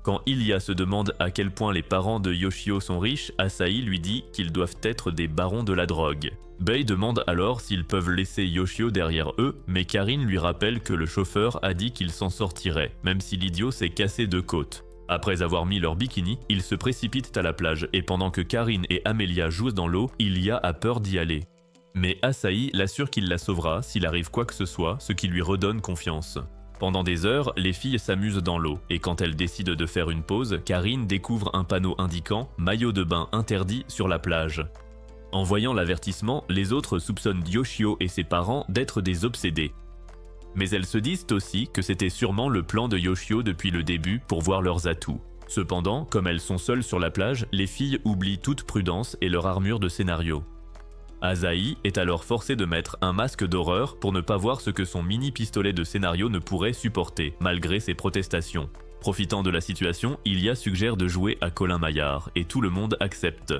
Quand Ilya se demande à quel point les parents de Yoshio sont riches, Asahi lui dit qu'ils doivent être des barons de la drogue. Bei demande alors s'ils peuvent laisser Yoshio derrière eux, mais Karine lui rappelle que le chauffeur a dit qu'il s'en sortirait, même si l'idiot s'est cassé 2 côtes. Après avoir mis leur bikini, ils se précipitent à la plage et pendant que Karine et Amelia jouent dans l'eau, Ilya a peur d'y aller. Mais Asahi l'assure qu'il la sauvera s'il arrive quoi que ce soit, ce qui lui redonne confiance. Pendant des heures, les filles s'amusent dans l'eau, et quand elles décident de faire une pause, Karine découvre un panneau indiquant « Maillot de bain interdit sur la plage ». En voyant l'avertissement, les autres soupçonnent Yoshio et ses parents d'être des obsédés. Mais elles se disent aussi que c'était sûrement le plan de Yoshio depuis le début pour voir leurs atouts. Cependant, comme elles sont seules sur la plage, les filles oublient toute prudence et leur armure de scénario. Asahi est alors forcé de mettre un masque d'horreur pour ne pas voir ce que son mini-pistolet de scénario ne pourrait supporter, malgré ses protestations. Profitant de la situation, Ilya suggère de jouer à Colin Maillard, et tout le monde accepte.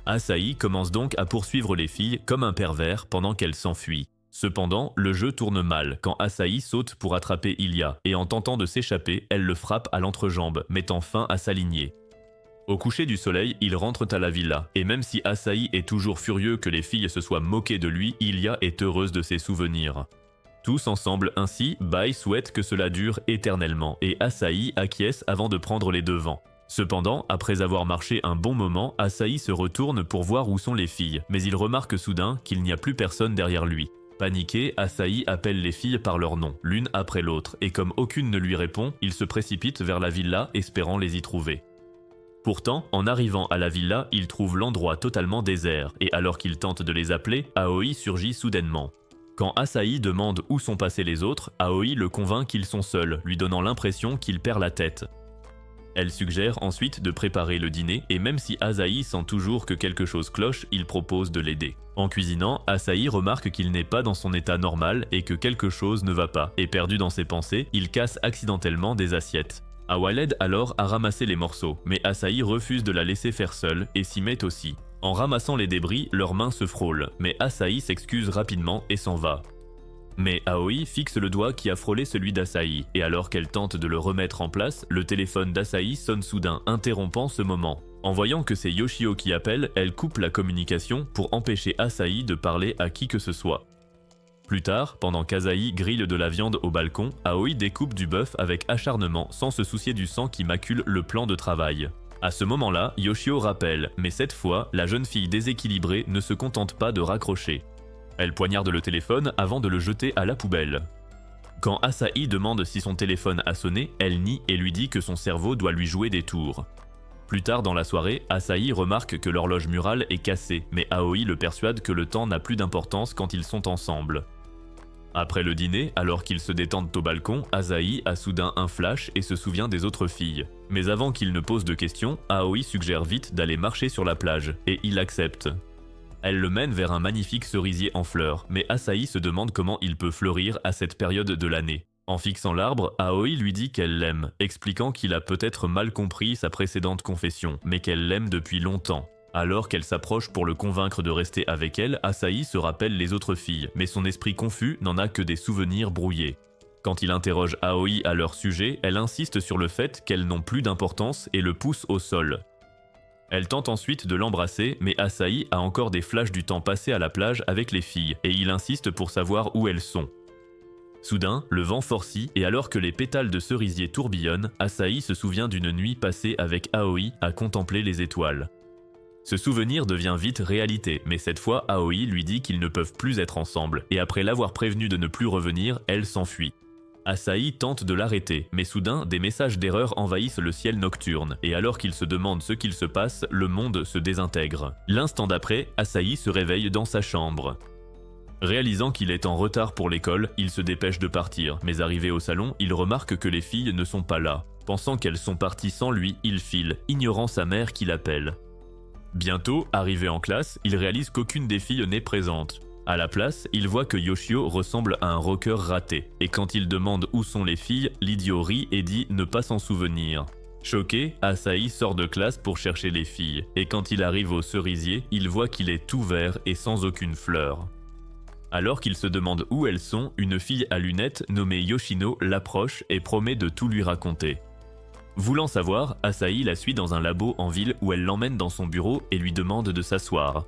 Asahi commence donc à poursuivre les filles comme un pervers pendant qu'elles s'enfuient. Cependant, le jeu tourne mal quand Asahi saute pour attraper Ilya, et en tentant de s'échapper, elle le frappe à l'entrejambe, mettant fin à sa lignée. Au coucher du soleil, ils rentrent à la villa, et même si Asahi est toujours furieux que les filles se soient moquées de lui, Ilya est heureuse de ses souvenirs. Tous ensemble ainsi, Bai souhaite que cela dure éternellement, et Asahi acquiesce avant de prendre les devants. Cependant, après avoir marché un bon moment, Asahi se retourne pour voir où sont les filles, mais il remarque soudain qu'il n'y a plus personne derrière lui. Paniqué, Asahi appelle les filles par leur nom, l'une après l'autre, et comme aucune ne lui répond, il se précipite vers la villa espérant les y trouver. Pourtant, en arrivant à la villa, il trouve l'endroit totalement désert, et alors qu'il tente de les appeler, Aoi surgit soudainement. Quand Asahi demande où sont passés les autres, Aoi le convainc qu'ils sont seuls, lui donnant l'impression qu'il perd la tête. Elle suggère ensuite de préparer le dîner, et même si Asahi sent toujours que quelque chose cloche, il propose de l'aider. En cuisinant, Asahi remarque qu'il n'est pas dans son état normal et que quelque chose ne va pas, et perdu dans ses pensées, il casse accidentellement des assiettes. Awa l'aide alors à ramasser les morceaux, mais Asahi refuse de la laisser faire seule et s'y met aussi. En ramassant les débris, leurs mains se frôlent, mais Asahi s'excuse rapidement et s'en va. Mais Aoi fixe le doigt qui a frôlé celui d'Asahi, et alors qu'elle tente de le remettre en place, le téléphone d'Asahi sonne soudain, interrompant ce moment. En voyant que c'est Yoshio qui appelle, elle coupe la communication pour empêcher Asahi de parler à qui que ce soit. Plus tard, pendant qu'Asahi grille de la viande au balcon, Aoi découpe du bœuf avec acharnement sans se soucier du sang qui macule le plan de travail. À ce moment-là, Yoshio rappelle, mais cette fois, la jeune fille déséquilibrée ne se contente pas de raccrocher. Elle poignarde le téléphone avant de le jeter à la poubelle. Quand Asahi demande si son téléphone a sonné, elle nie et lui dit que son cerveau doit lui jouer des tours. Plus tard dans la soirée, Asahi remarque que l'horloge murale est cassée, mais Aoi le persuade que le temps n'a plus d'importance quand ils sont ensemble. Après le dîner, alors qu'ils se détendent au balcon, Asahi a soudain un flash et se souvient des autres filles. Mais avant qu'il ne pose de questions, Aoi suggère vite d'aller marcher sur la plage, et il accepte. Elle le mène vers un magnifique cerisier en fleurs, mais Asahi se demande comment il peut fleurir à cette période de l'année. En fixant l'arbre, Aoi lui dit qu'elle l'aime, expliquant qu'il a peut-être mal compris sa précédente confession, mais qu'elle l'aime depuis longtemps. Alors qu'elle s'approche pour le convaincre de rester avec elle, Asahi se rappelle les autres filles, mais son esprit confus n'en a que des souvenirs brouillés. Quand il interroge Aoi à leur sujet, elle insiste sur le fait qu'elles n'ont plus d'importance et le pousse au sol. Elle tente ensuite de l'embrasser, mais Asahi a encore des flashs du temps passé à la plage avec les filles, et il insiste pour savoir où elles sont. Soudain, le vent forcit, et alors que les pétales de cerisier tourbillonnent, Asahi se souvient d'une nuit passée avec Aoi à contempler les étoiles. Ce souvenir devient vite réalité, mais cette fois Aoi lui dit qu'ils ne peuvent plus être ensemble, et après l'avoir prévenue de ne plus revenir, elle s'enfuit. Asahi tente de l'arrêter, mais soudain, des messages d'erreur envahissent le ciel nocturne, et alors qu'il se demande ce qu'il se passe, le monde se désintègre. L'instant d'après, Asahi se réveille dans sa chambre. Réalisant qu'il est en retard pour l'école, il se dépêche de partir, mais arrivé au salon, il remarque que les filles ne sont pas là. Pensant qu'elles sont parties sans lui, il file, ignorant sa mère qui l'appelle. Bientôt, arrivé en classe, il réalise qu'aucune des filles n'est présente. À la place, il voit que Yoshio ressemble à un rocker raté, et quand il demande où sont les filles, l'idiot rit et dit ne pas s'en souvenir. Choqué, Asahi sort de classe pour chercher les filles, et quand il arrive au cerisier, il voit qu'il est tout vert et sans aucune fleur. Alors qu'il se demande où elles sont, une fille à lunettes nommée Yoshino l'approche et promet de tout lui raconter. Voulant savoir, Asahi la suit dans un labo en ville où elle l'emmène dans son bureau et lui demande de s'asseoir.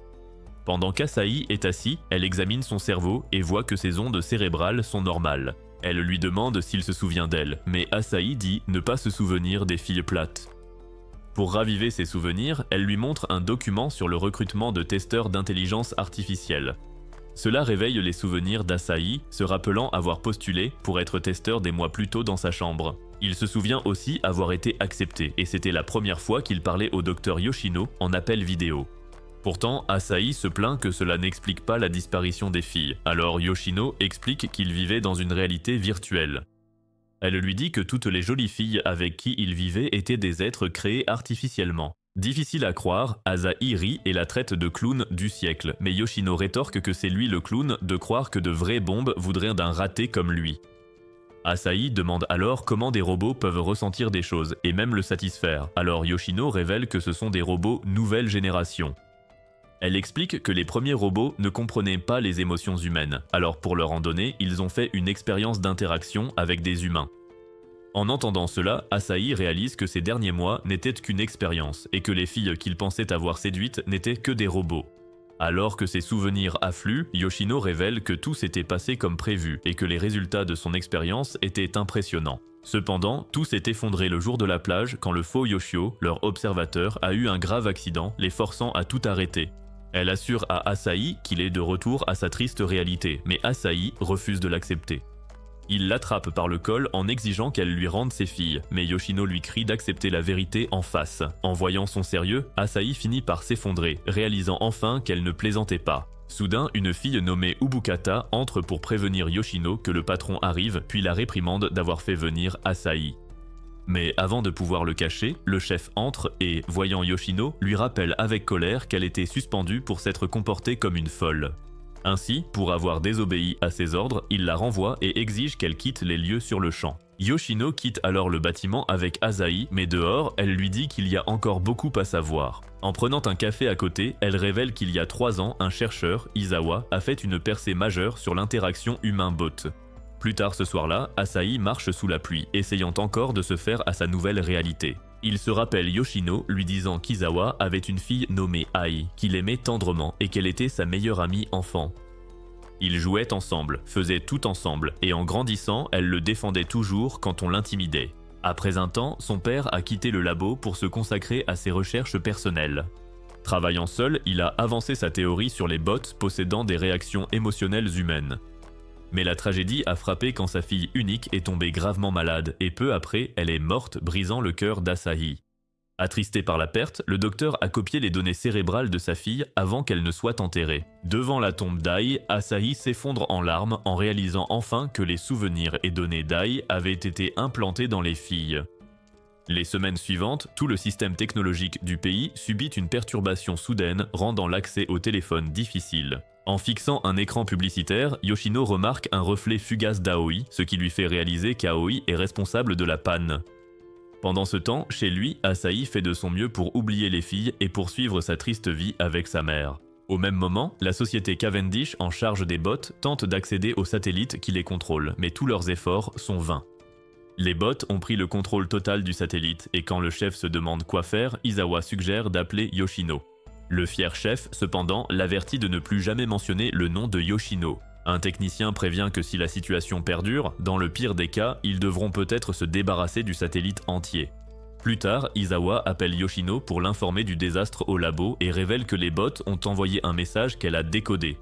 Pendant qu'Asahi est assis, elle examine son cerveau et voit que ses ondes cérébrales sont normales. Elle lui demande s'il se souvient d'elle, mais Asahi dit ne pas se souvenir des filles plates. Pour raviver ses souvenirs, elle lui montre un document sur le recrutement de testeurs d'intelligence artificielle. Cela réveille les souvenirs d'Asahi, se rappelant avoir postulé pour être testeur des mois plus tôt dans sa chambre. Il se souvient aussi avoir été accepté, et c'était la première fois qu'il parlait au docteur Yoshino en appel vidéo. Pourtant, Asahi se plaint que cela n'explique pas la disparition des filles, alors Yoshino explique qu'il vivait dans une réalité virtuelle. Elle lui dit que toutes les jolies filles avec qui il vivait étaient des êtres créés artificiellement. Difficile à croire, Asahi rit et la traite de clown du siècle, mais Yoshino rétorque que c'est lui le clown de croire que de vraies bombes voudraient d'un raté comme lui. Asahi demande alors comment des robots peuvent ressentir des choses et même le satisfaire, alors Yoshino révèle que ce sont des robots nouvelle génération. Elle explique que les premiers robots ne comprenaient pas les émotions humaines, alors pour leur en donner, ils ont fait une expérience d'interaction avec des humains. En entendant cela, Asahi réalise que ces derniers mois n'étaient qu'une expérience et que les filles qu'il pensait avoir séduites n'étaient que des robots. Alors que ses souvenirs affluent, Yoshino révèle que tout s'était passé comme prévu et que les résultats de son expérience étaient impressionnants. Cependant, tout s'est effondré le jour de la plage quand le faux Yoshio, leur observateur, a eu un grave accident, les forçant à tout arrêter. Elle assure à Asahi qu'il est de retour à sa triste réalité, mais Asahi refuse de l'accepter. Il l'attrape par le col en exigeant qu'elle lui rende ses filles, mais Yoshino lui crie d'accepter la vérité en face. En voyant son sérieux, Asahi finit par s'effondrer, réalisant enfin qu'elle ne plaisantait pas. Soudain, une fille nommée Ubukata entre pour prévenir Yoshino que le patron arrive, puis la réprimande d'avoir fait venir Asahi. Mais avant de pouvoir le cacher, le chef entre et, voyant Yoshino, lui rappelle avec colère qu'elle était suspendue pour s'être comportée comme une folle. Ainsi, pour avoir désobéi à ses ordres, il la renvoie et exige qu'elle quitte les lieux sur le champ. Yoshino quitte alors le bâtiment avec Asahi, mais dehors, elle lui dit qu'il y a encore beaucoup à savoir. En prenant un café à côté, elle révèle qu'il y a 3 ans, un chercheur, Izawa, a fait une percée majeure sur l'interaction humain-bot. Plus tard ce soir-là, Asahi marche sous la pluie, essayant encore de se faire à sa nouvelle réalité. Il se rappelle Yoshino lui disant qu'Izawa avait une fille nommée Ai, qu'il aimait tendrement et qu'elle était sa meilleure amie enfant. Ils jouaient ensemble, faisaient tout ensemble, et en grandissant, elle le défendait toujours quand on l'intimidait. Après un temps, son père a quitté le labo pour se consacrer à ses recherches personnelles. Travaillant seul, il a avancé sa théorie sur les bots possédant des réactions émotionnelles humaines. Mais la tragédie a frappé quand sa fille unique est tombée gravement malade et peu après, elle est morte, brisant le cœur d'Asahi. Attristé par la perte, le docteur a copié les données cérébrales de sa fille avant qu'elle ne soit enterrée. Devant la tombe d'Ai, Asahi s'effondre en larmes en réalisant enfin que les souvenirs et données d'Ai avaient été implantés dans les filles. Les semaines suivantes, tout le système technologique du pays subit une perturbation soudaine rendant l'accès au téléphone difficile. En fixant un écran publicitaire, Yoshino remarque un reflet fugace d'Aoi, ce qui lui fait réaliser qu'Aoi est responsable de la panne. Pendant ce temps, chez lui, Asahi fait de son mieux pour oublier les filles et poursuivre sa triste vie avec sa mère. Au même moment, la société Cavendish en charge des bots tente d'accéder aux satellites qui les contrôlent, mais tous leurs efforts sont vains. Les bots ont pris le contrôle total du satellite et quand le chef se demande quoi faire, Izawa suggère d'appeler Yoshino. Le fier chef, cependant, l'avertit de ne plus jamais mentionner le nom de Yoshino. Un technicien prévient que si la situation perdure, dans le pire des cas, ils devront peut-être se débarrasser du satellite entier. Plus tard, Izawa appelle Yoshino pour l'informer du désastre au labo et révèle que les bots ont envoyé un message qu'elle a décodé.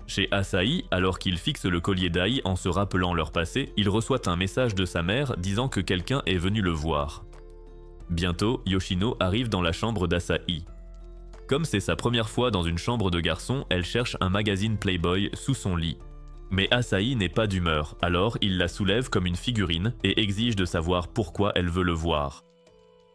Chez Asahi, alors qu'il fixe le collier d'Ai en se rappelant leur passé, il reçoit un message de sa mère disant que quelqu'un est venu le voir. Bientôt, Yoshino arrive dans la chambre d'Asahi. Comme c'est sa première fois dans une chambre de garçon, elle cherche un magazine Playboy sous son lit. Mais Asahi n'est pas d'humeur, alors il la soulève comme une figurine et exige de savoir pourquoi elle veut le voir.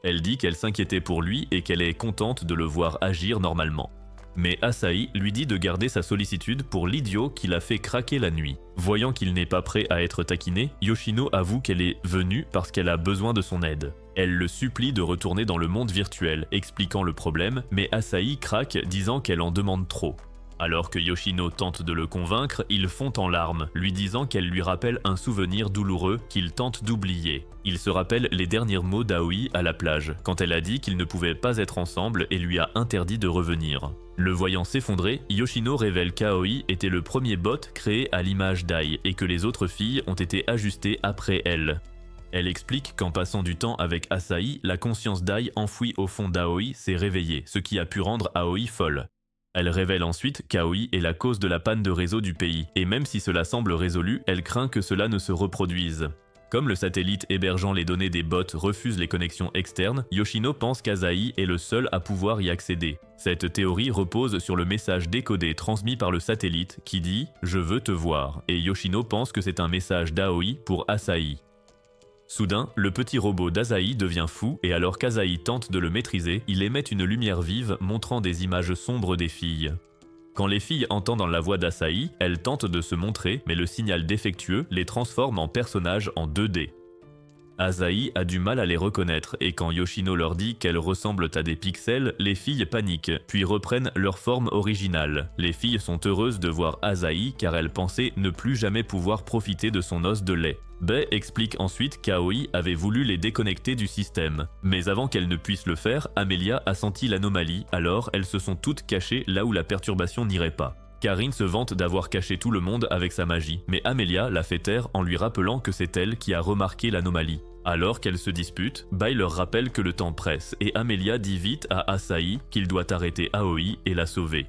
Elle dit qu'elle s'inquiétait pour lui et qu'elle est contente de le voir agir normalement. Mais Asahi lui dit de garder sa sollicitude pour l'idiot qui l'a fait craquer la nuit. Voyant qu'il n'est pas prêt à être taquiné, Yoshino avoue qu'elle est venue parce qu'elle a besoin de son aide. Elle le supplie de retourner dans le monde virtuel, expliquant le problème, mais Asahi craque disant qu'elle en demande trop. Alors que Yoshino tente de le convaincre, il fond en larmes, lui disant qu'elle lui rappelle un souvenir douloureux qu'il tente d'oublier. Il se rappelle les derniers mots d'Aoi à la plage, quand elle a dit qu'ils ne pouvaient pas être ensemble et lui a interdit de revenir. Le voyant s'effondrer, Yoshino révèle qu'Aoi était le premier bot créé à l'image d'Ai et que les autres filles ont été ajustées après elle. Elle explique qu'en passant du temps avec Asahi, la conscience d'Ai enfouie au fond d'Aoi s'est réveillée, ce qui a pu rendre Aoi folle. Elle révèle ensuite qu'Aoi est la cause de la panne de réseau du pays, et même si cela semble résolu, elle craint que cela ne se reproduise. Comme le satellite hébergeant les données des bots refuse les connexions externes, Yoshino pense qu'Asahi est le seul à pouvoir y accéder. Cette théorie repose sur le message décodé transmis par le satellite qui dit « Je veux te voir » et Yoshino pense que c'est un message d'Aoi pour Asahi. Soudain, le petit robot d'Asahi devient fou et alors qu'Asahi tente de le maîtriser, il émet une lumière vive montrant des images sombres des filles. Quand les filles entendent la voix d'Asahi, elles tentent de se montrer mais le signal défectueux les transforme en personnages en 2D. Asahi a du mal à les reconnaître et quand Yoshino leur dit qu'elles ressemblent à des pixels, les filles paniquent, puis reprennent leur forme originale. Les filles sont heureuses de voir Asahi car elles pensaient ne plus jamais pouvoir profiter de son os de lait. Bai explique ensuite qu'Aoi avait voulu les déconnecter du système. Mais avant qu'elle ne puisse le faire, Amelia a senti l'anomalie, alors elles se sont toutes cachées là où la perturbation n'irait pas. Karine se vante d'avoir caché tout le monde avec sa magie, mais Amelia la fait taire en lui rappelant que c'est elle qui a remarqué l'anomalie. Alors qu'elles se disputent, Bai leur rappelle que le temps presse et Amelia dit vite à Asahi qu'il doit arrêter Aoi et la sauver.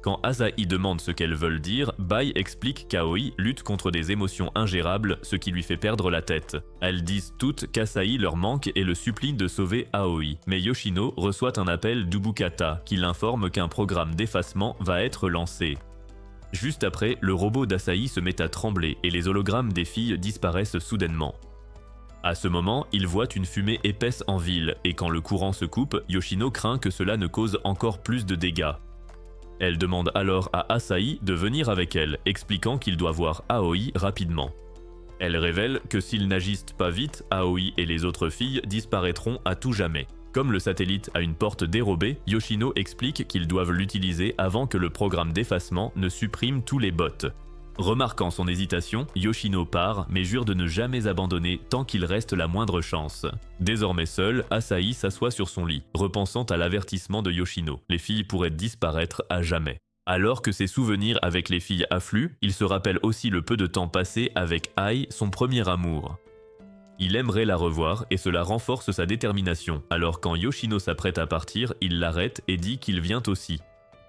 Quand Asahi demande ce qu'elles veulent dire, Bai explique qu'Aoi lutte contre des émotions ingérables, ce qui lui fait perdre la tête. Elles disent toutes qu'Asahi leur manque et le supplient de sauver Aoi, mais Yoshino reçoit un appel d'Ubukata qui l'informe qu'un programme d'effacement va être lancé. Juste après, le robot d'Asahi se met à trembler et les hologrammes des filles disparaissent soudainement. À ce moment, il voit une fumée épaisse en ville, et quand le courant se coupe, Yoshino craint que cela ne cause encore plus de dégâts. Elle demande alors à Asahi de venir avec elle, expliquant qu'il doit voir Aoi rapidement. Elle révèle que s'ils n'agissent pas vite, Aoi et les autres filles disparaîtront à tout jamais. Comme le satellite a une porte dérobée, Yoshino explique qu'ils doivent l'utiliser avant que le programme d'effacement ne supprime tous les bots. Remarquant son hésitation, Yoshino part mais jure de ne jamais abandonner tant qu'il reste la moindre chance. Désormais seule, Asahi s'assoit sur son lit, repensant à l'avertissement de Yoshino. Les filles pourraient disparaître à jamais. Alors que ses souvenirs avec les filles affluent, il se rappelle aussi le peu de temps passé avec Ai, son premier amour. Il aimerait la revoir et cela renforce sa détermination. Alors quand Yoshino s'apprête à partir, il l'arrête et dit qu'il vient aussi.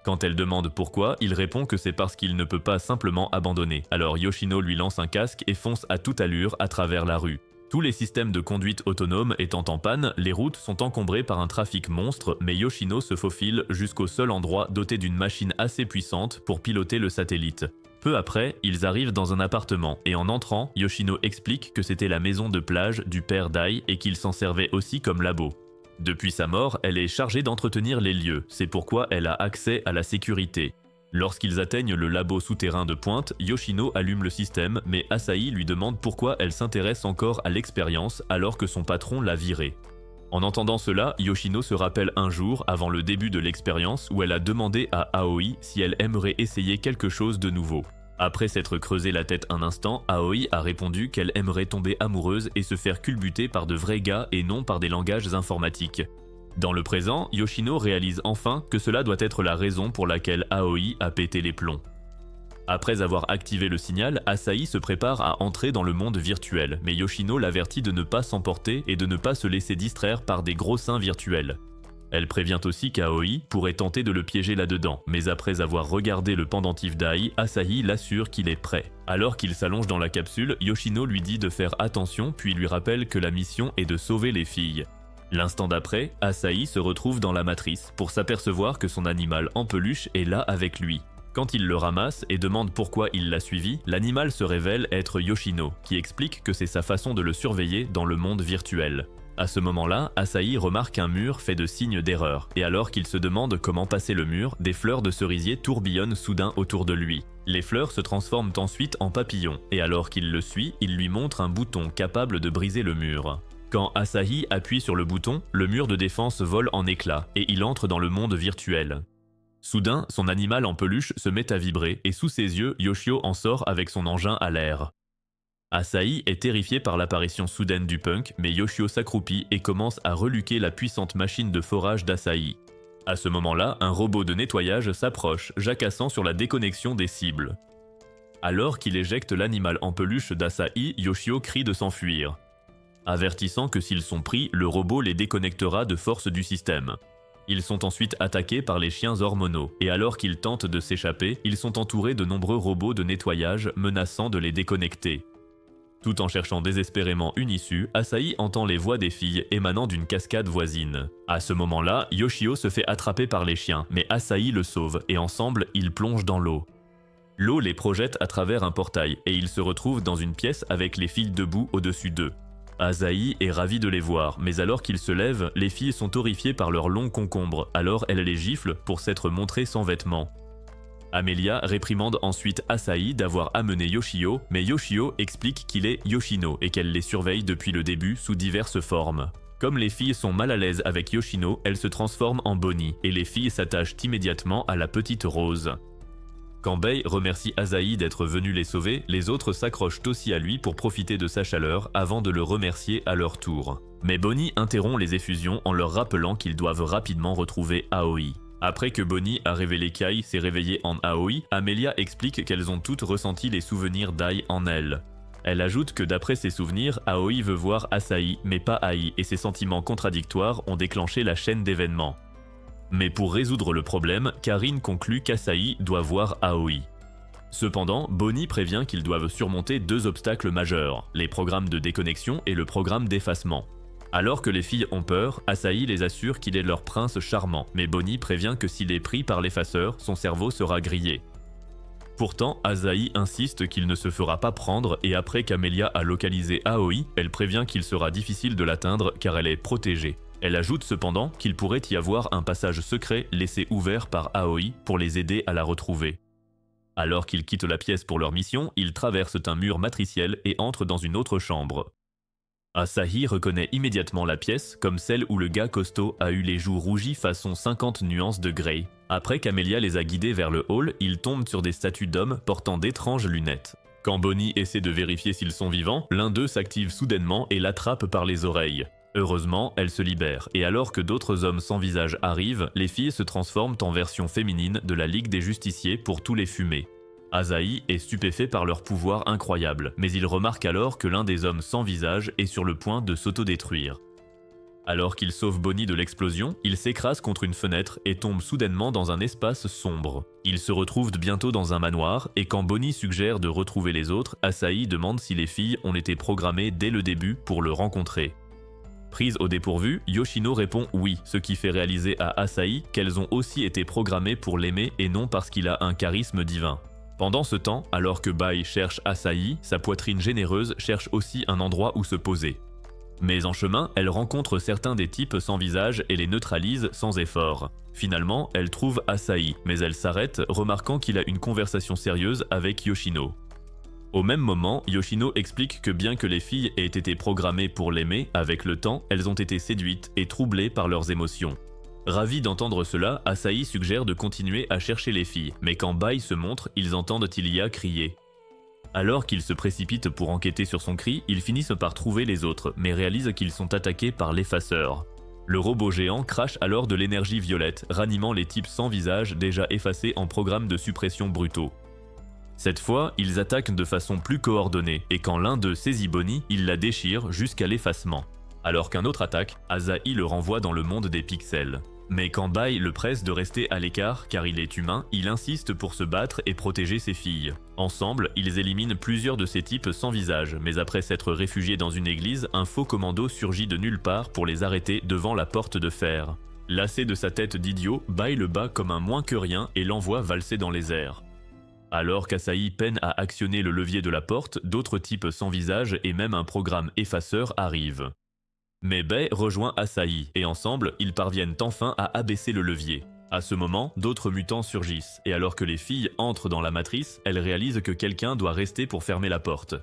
Quand elle demande pourquoi, il répond que c'est parce qu'il ne peut pas simplement abandonner. Alors Yoshino lui lance un casque et fonce à toute allure à travers la rue. Tous les systèmes de conduite autonome étant en panne, les routes sont encombrées par un trafic monstre, mais Yoshino se faufile jusqu'au seul endroit doté d'une machine assez puissante pour piloter le satellite. Peu après, ils arrivent dans un appartement, et en entrant, Yoshino explique que c'était la maison de plage du père d'Ai et qu'il s'en servait aussi comme labo. Depuis sa mort, elle est chargée d'entretenir les lieux, c'est pourquoi elle a accès à la sécurité. Lorsqu'ils atteignent le labo souterrain de pointe, Yoshino allume le système, mais Asahi lui demande pourquoi elle s'intéresse encore à l'expérience alors que son patron l'a virée. En entendant cela, Yoshino se rappelle un jour, avant le début de l'expérience, où elle a demandé à Aoi si elle aimerait essayer quelque chose de nouveau. Après s'être creusé la tête un instant, Aoi a répondu qu'elle aimerait tomber amoureuse et se faire culbuter par de vrais gars et non par des langages informatiques. Dans le présent, Yoshino réalise enfin que cela doit être la raison pour laquelle Aoi a pété les plombs. Après avoir activé le signal, Asahi se prépare à entrer dans le monde virtuel, mais Yoshino l'avertit de ne pas s'emporter et de ne pas se laisser distraire par des gros seins virtuels. Elle prévient aussi qu'Aoi pourrait tenter de le piéger là-dedans, mais après avoir regardé le pendentif d'Ai, Asahi l'assure qu'il est prêt. Alors qu'il s'allonge dans la capsule, Yoshino lui dit de faire attention puis lui rappelle que la mission est de sauver les filles. L'instant d'après, Asahi se retrouve dans la matrice pour s'apercevoir que son animal en peluche est là avec lui. Quand il le ramasse et demande pourquoi il l'a suivi, l'animal se révèle être Yoshino, qui explique que c'est sa façon de le surveiller dans le monde virtuel. À ce moment-là, Asahi remarque un mur fait de signes d'erreur, et alors qu'il se demande comment passer le mur, des fleurs de cerisier tourbillonnent soudain autour de lui. Les fleurs se transforment ensuite en papillons, et alors qu'il le suit, il lui montre un bouton capable de briser le mur. Quand Asahi appuie sur le bouton, le mur de défense vole en éclats, et il entre dans le monde virtuel. Soudain, son animal en peluche se met à vibrer, et sous ses yeux, Yoshio en sort avec son engin à l'air. Asahi est terrifié par l'apparition soudaine du punk, mais Yoshio s'accroupit et commence à reluquer la puissante machine de forage d'Asahi. À ce moment-là, un robot de nettoyage s'approche, jacassant sur la déconnexion des cibles. Alors qu'il éjecte l'animal en peluche d'Asahi, Yoshio crie de s'enfuir, avertissant que s'ils sont pris, le robot les déconnectera de force du système. Ils sont ensuite attaqués par les chiens hormonaux, et alors qu'ils tentent de s'échapper, ils sont entourés de nombreux robots de nettoyage menaçant de les déconnecter. Tout en cherchant désespérément une issue, Asahi entend les voix des filles émanant d'une cascade voisine. À ce moment-là, Yoshio se fait attraper par les chiens, mais Asahi le sauve, et ensemble, ils plongent dans l'eau. L'eau les projette à travers un portail, et ils se retrouvent dans une pièce avec les filles debout au-dessus d'eux. Asahi est ravi de les voir, mais alors qu'ils se lèvent, les filles sont horrifiées par leurs longs concombres, alors elle les gifle pour s'être montrée sans vêtements. Amelia réprimande ensuite Asahi d'avoir amené Yoshio, mais Yoshio explique qu'il est Yoshino et qu'elle les surveille depuis le début sous diverses formes. Comme les filles sont mal à l'aise avec Yoshino, elles se transforment en Bonnie, et les filles s'attachent immédiatement à la petite Rose. Quand Bei remercie Asahi d'être venu les sauver, les autres s'accrochent aussi à lui pour profiter de sa chaleur avant de le remercier à leur tour. Mais Bonnie interrompt les effusions en leur rappelant qu'ils doivent rapidement retrouver Aoi. Après que Bonnie a révélé qu'Ai s'est réveillée en Aoi, Amelia explique qu'elles ont toutes ressenti les souvenirs d'Ai en elles. Elle ajoute que d'après ses souvenirs, Aoi veut voir Asahi mais pas Ai et ses sentiments contradictoires ont déclenché la chaîne d'événements. Mais pour résoudre le problème, Karine conclut qu'Asahi doit voir Aoi. Cependant, Bonnie prévient qu'ils doivent surmonter deux obstacles majeurs, les programmes de déconnexion et le programme d'effacement. Alors que les filles ont peur, Asahi les assure qu'il est leur prince charmant, mais Bonnie prévient que s'il est pris par l'effaceur, son cerveau sera grillé. Pourtant, Asahi insiste qu'il ne se fera pas prendre et après qu'Amelia a localisé Aoi, elle prévient qu'il sera difficile de l'atteindre car elle est protégée. Elle ajoute cependant qu'il pourrait y avoir un passage secret laissé ouvert par Aoi pour les aider à la retrouver. Alors qu'ils quittent la pièce pour leur mission, ils traversent un mur matriciel et entrent dans une autre chambre. Asahi reconnaît immédiatement la pièce comme celle où le gars costaud a eu les joues rougies façon 50 nuances de Grey. Après qu'Amelia les a guidés vers le hall, ils tombent sur des statues d'hommes portant d'étranges lunettes. Quand Bonnie essaie de vérifier s'ils sont vivants, l'un d'eux s'active soudainement et l'attrape par les oreilles. Heureusement, elle se libère, et alors que d'autres hommes sans visage arrivent, les filles se transforment en version féminine de la Ligue des Justiciers pour tous les fumer. Asahi est stupéfait par leur pouvoir incroyable, mais il remarque alors que l'un des hommes sans visage est sur le point de s'autodétruire. Alors qu'il sauve Bonnie de l'explosion, il s'écrase contre une fenêtre et tombe soudainement dans un espace sombre. Ils se retrouvent bientôt dans un manoir, et quand Bonnie suggère de retrouver les autres, Asahi demande si les filles ont été programmées dès le début pour le rencontrer. Prise au dépourvu, Yoshino répond oui, ce qui fait réaliser à Asahi qu'elles ont aussi été programmées pour l'aimer et non parce qu'il a un charisme divin. Pendant ce temps, alors que Bai cherche Asahi, sa poitrine généreuse cherche aussi un endroit où se poser. Mais en chemin, elle rencontre certains des types sans visage et les neutralise sans effort. Finalement, elle trouve Asahi, mais elle s'arrête, remarquant qu'il a une conversation sérieuse avec Yoshino. Au même moment, Yoshino explique que bien que les filles aient été programmées pour l'aimer, avec le temps, elles ont été séduites et troublées par leurs émotions. Ravi d'entendre cela, Asahi suggère de continuer à chercher les filles, mais quand Bai se montre, ils entendent Tilia crier. Alors qu'ils se précipitent pour enquêter sur son cri, ils finissent par trouver les autres, mais réalisent qu'ils sont attaqués par l'effaceur. Le robot géant crache alors de l'énergie violette, ranimant les types sans visage déjà effacés en programme de suppression brutaux. Cette fois, ils attaquent de façon plus coordonnée, et quand l'un d'eux saisit Bonnie, il la déchire jusqu'à l'effacement. Alors qu'un autre attaque, Asahi le renvoie dans le monde des pixels. Mais quand Bai le presse de rester à l'écart car il est humain, il insiste pour se battre et protéger ses filles. Ensemble, ils éliminent plusieurs de ces types sans visage, mais après s'être réfugiés dans une église, un faux commando surgit de nulle part pour les arrêter devant la porte de fer. Lassé de sa tête d'idiot, Bai le bat comme un moins que rien et l'envoie valser dans les airs. Alors qu'Asahi peine à actionner le levier de la porte, d'autres types sans visage et même un programme effaceur arrivent. Mais Bai rejoint Asahi, et ensemble, ils parviennent enfin à abaisser le levier. À ce moment, d'autres mutants surgissent, et alors que les filles entrent dans la matrice, elles réalisent que quelqu'un doit rester pour fermer la porte.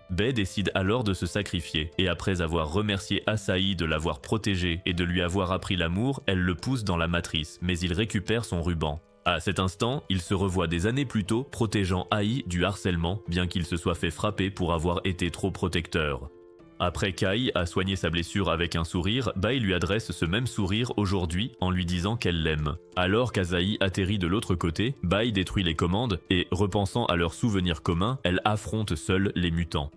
Bai décide alors de se sacrifier, et après avoir remercié Asahi de l'avoir protégé et de lui avoir appris l'amour, elle le pousse dans la matrice, mais il récupère son ruban. À cet instant, il se revoit des années plus tôt protégeant Ai du harcèlement, bien qu'il se soit fait frapper pour avoir été trop protecteur. Après qu'Ai a soigné sa blessure avec un sourire, Bai lui adresse ce même sourire aujourd'hui en lui disant qu'elle l'aime. Alors qu'Asahi atterrit de l'autre côté, Bai détruit les commandes et, repensant à leurs souvenirs communs, elle affronte seule les mutants.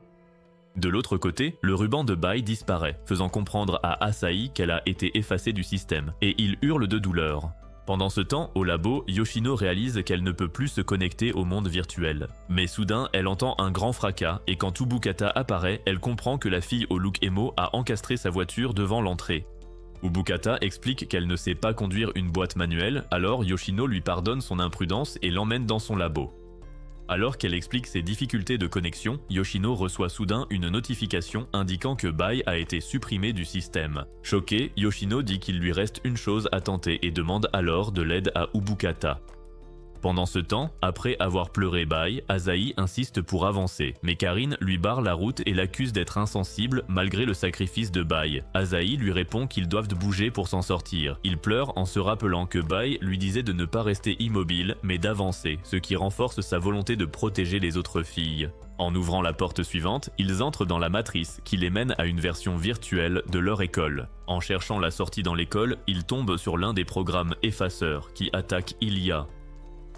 De l'autre côté, le ruban de Bai disparaît, faisant comprendre à Asahi qu'elle a été effacée du système, et il hurle de douleur. Pendant ce temps, au labo, Yoshino réalise qu'elle ne peut plus se connecter au monde virtuel. Mais soudain, elle entend un grand fracas et quand Ubukata apparaît, elle comprend que la fille au look emo a encastré sa voiture devant l'entrée. Ubukata explique qu'elle ne sait pas conduire une boîte manuelle, alors Yoshino lui pardonne son imprudence et l'emmène dans son labo. Alors qu'elle explique ses difficultés de connexion, Yoshino reçoit soudain une notification indiquant que Bai a été supprimé du système. Choqué, Yoshino dit qu'il lui reste une chose à tenter et demande alors de l'aide à Ubukata. Pendant ce temps, après avoir pleuré Bai, Asahi insiste pour avancer, mais Karin lui barre la route et l'accuse d'être insensible malgré le sacrifice de Bai. Asahi lui répond qu'ils doivent bouger pour s'en sortir. Il pleure en se rappelant que Bai lui disait de ne pas rester immobile, mais d'avancer, ce qui renforce sa volonté de protéger les autres filles. En ouvrant la porte suivante, ils entrent dans la matrice qui les mène à une version virtuelle de leur école. En cherchant la sortie dans l'école, ils tombent sur l'un des programmes effaceurs qui attaque Ilia.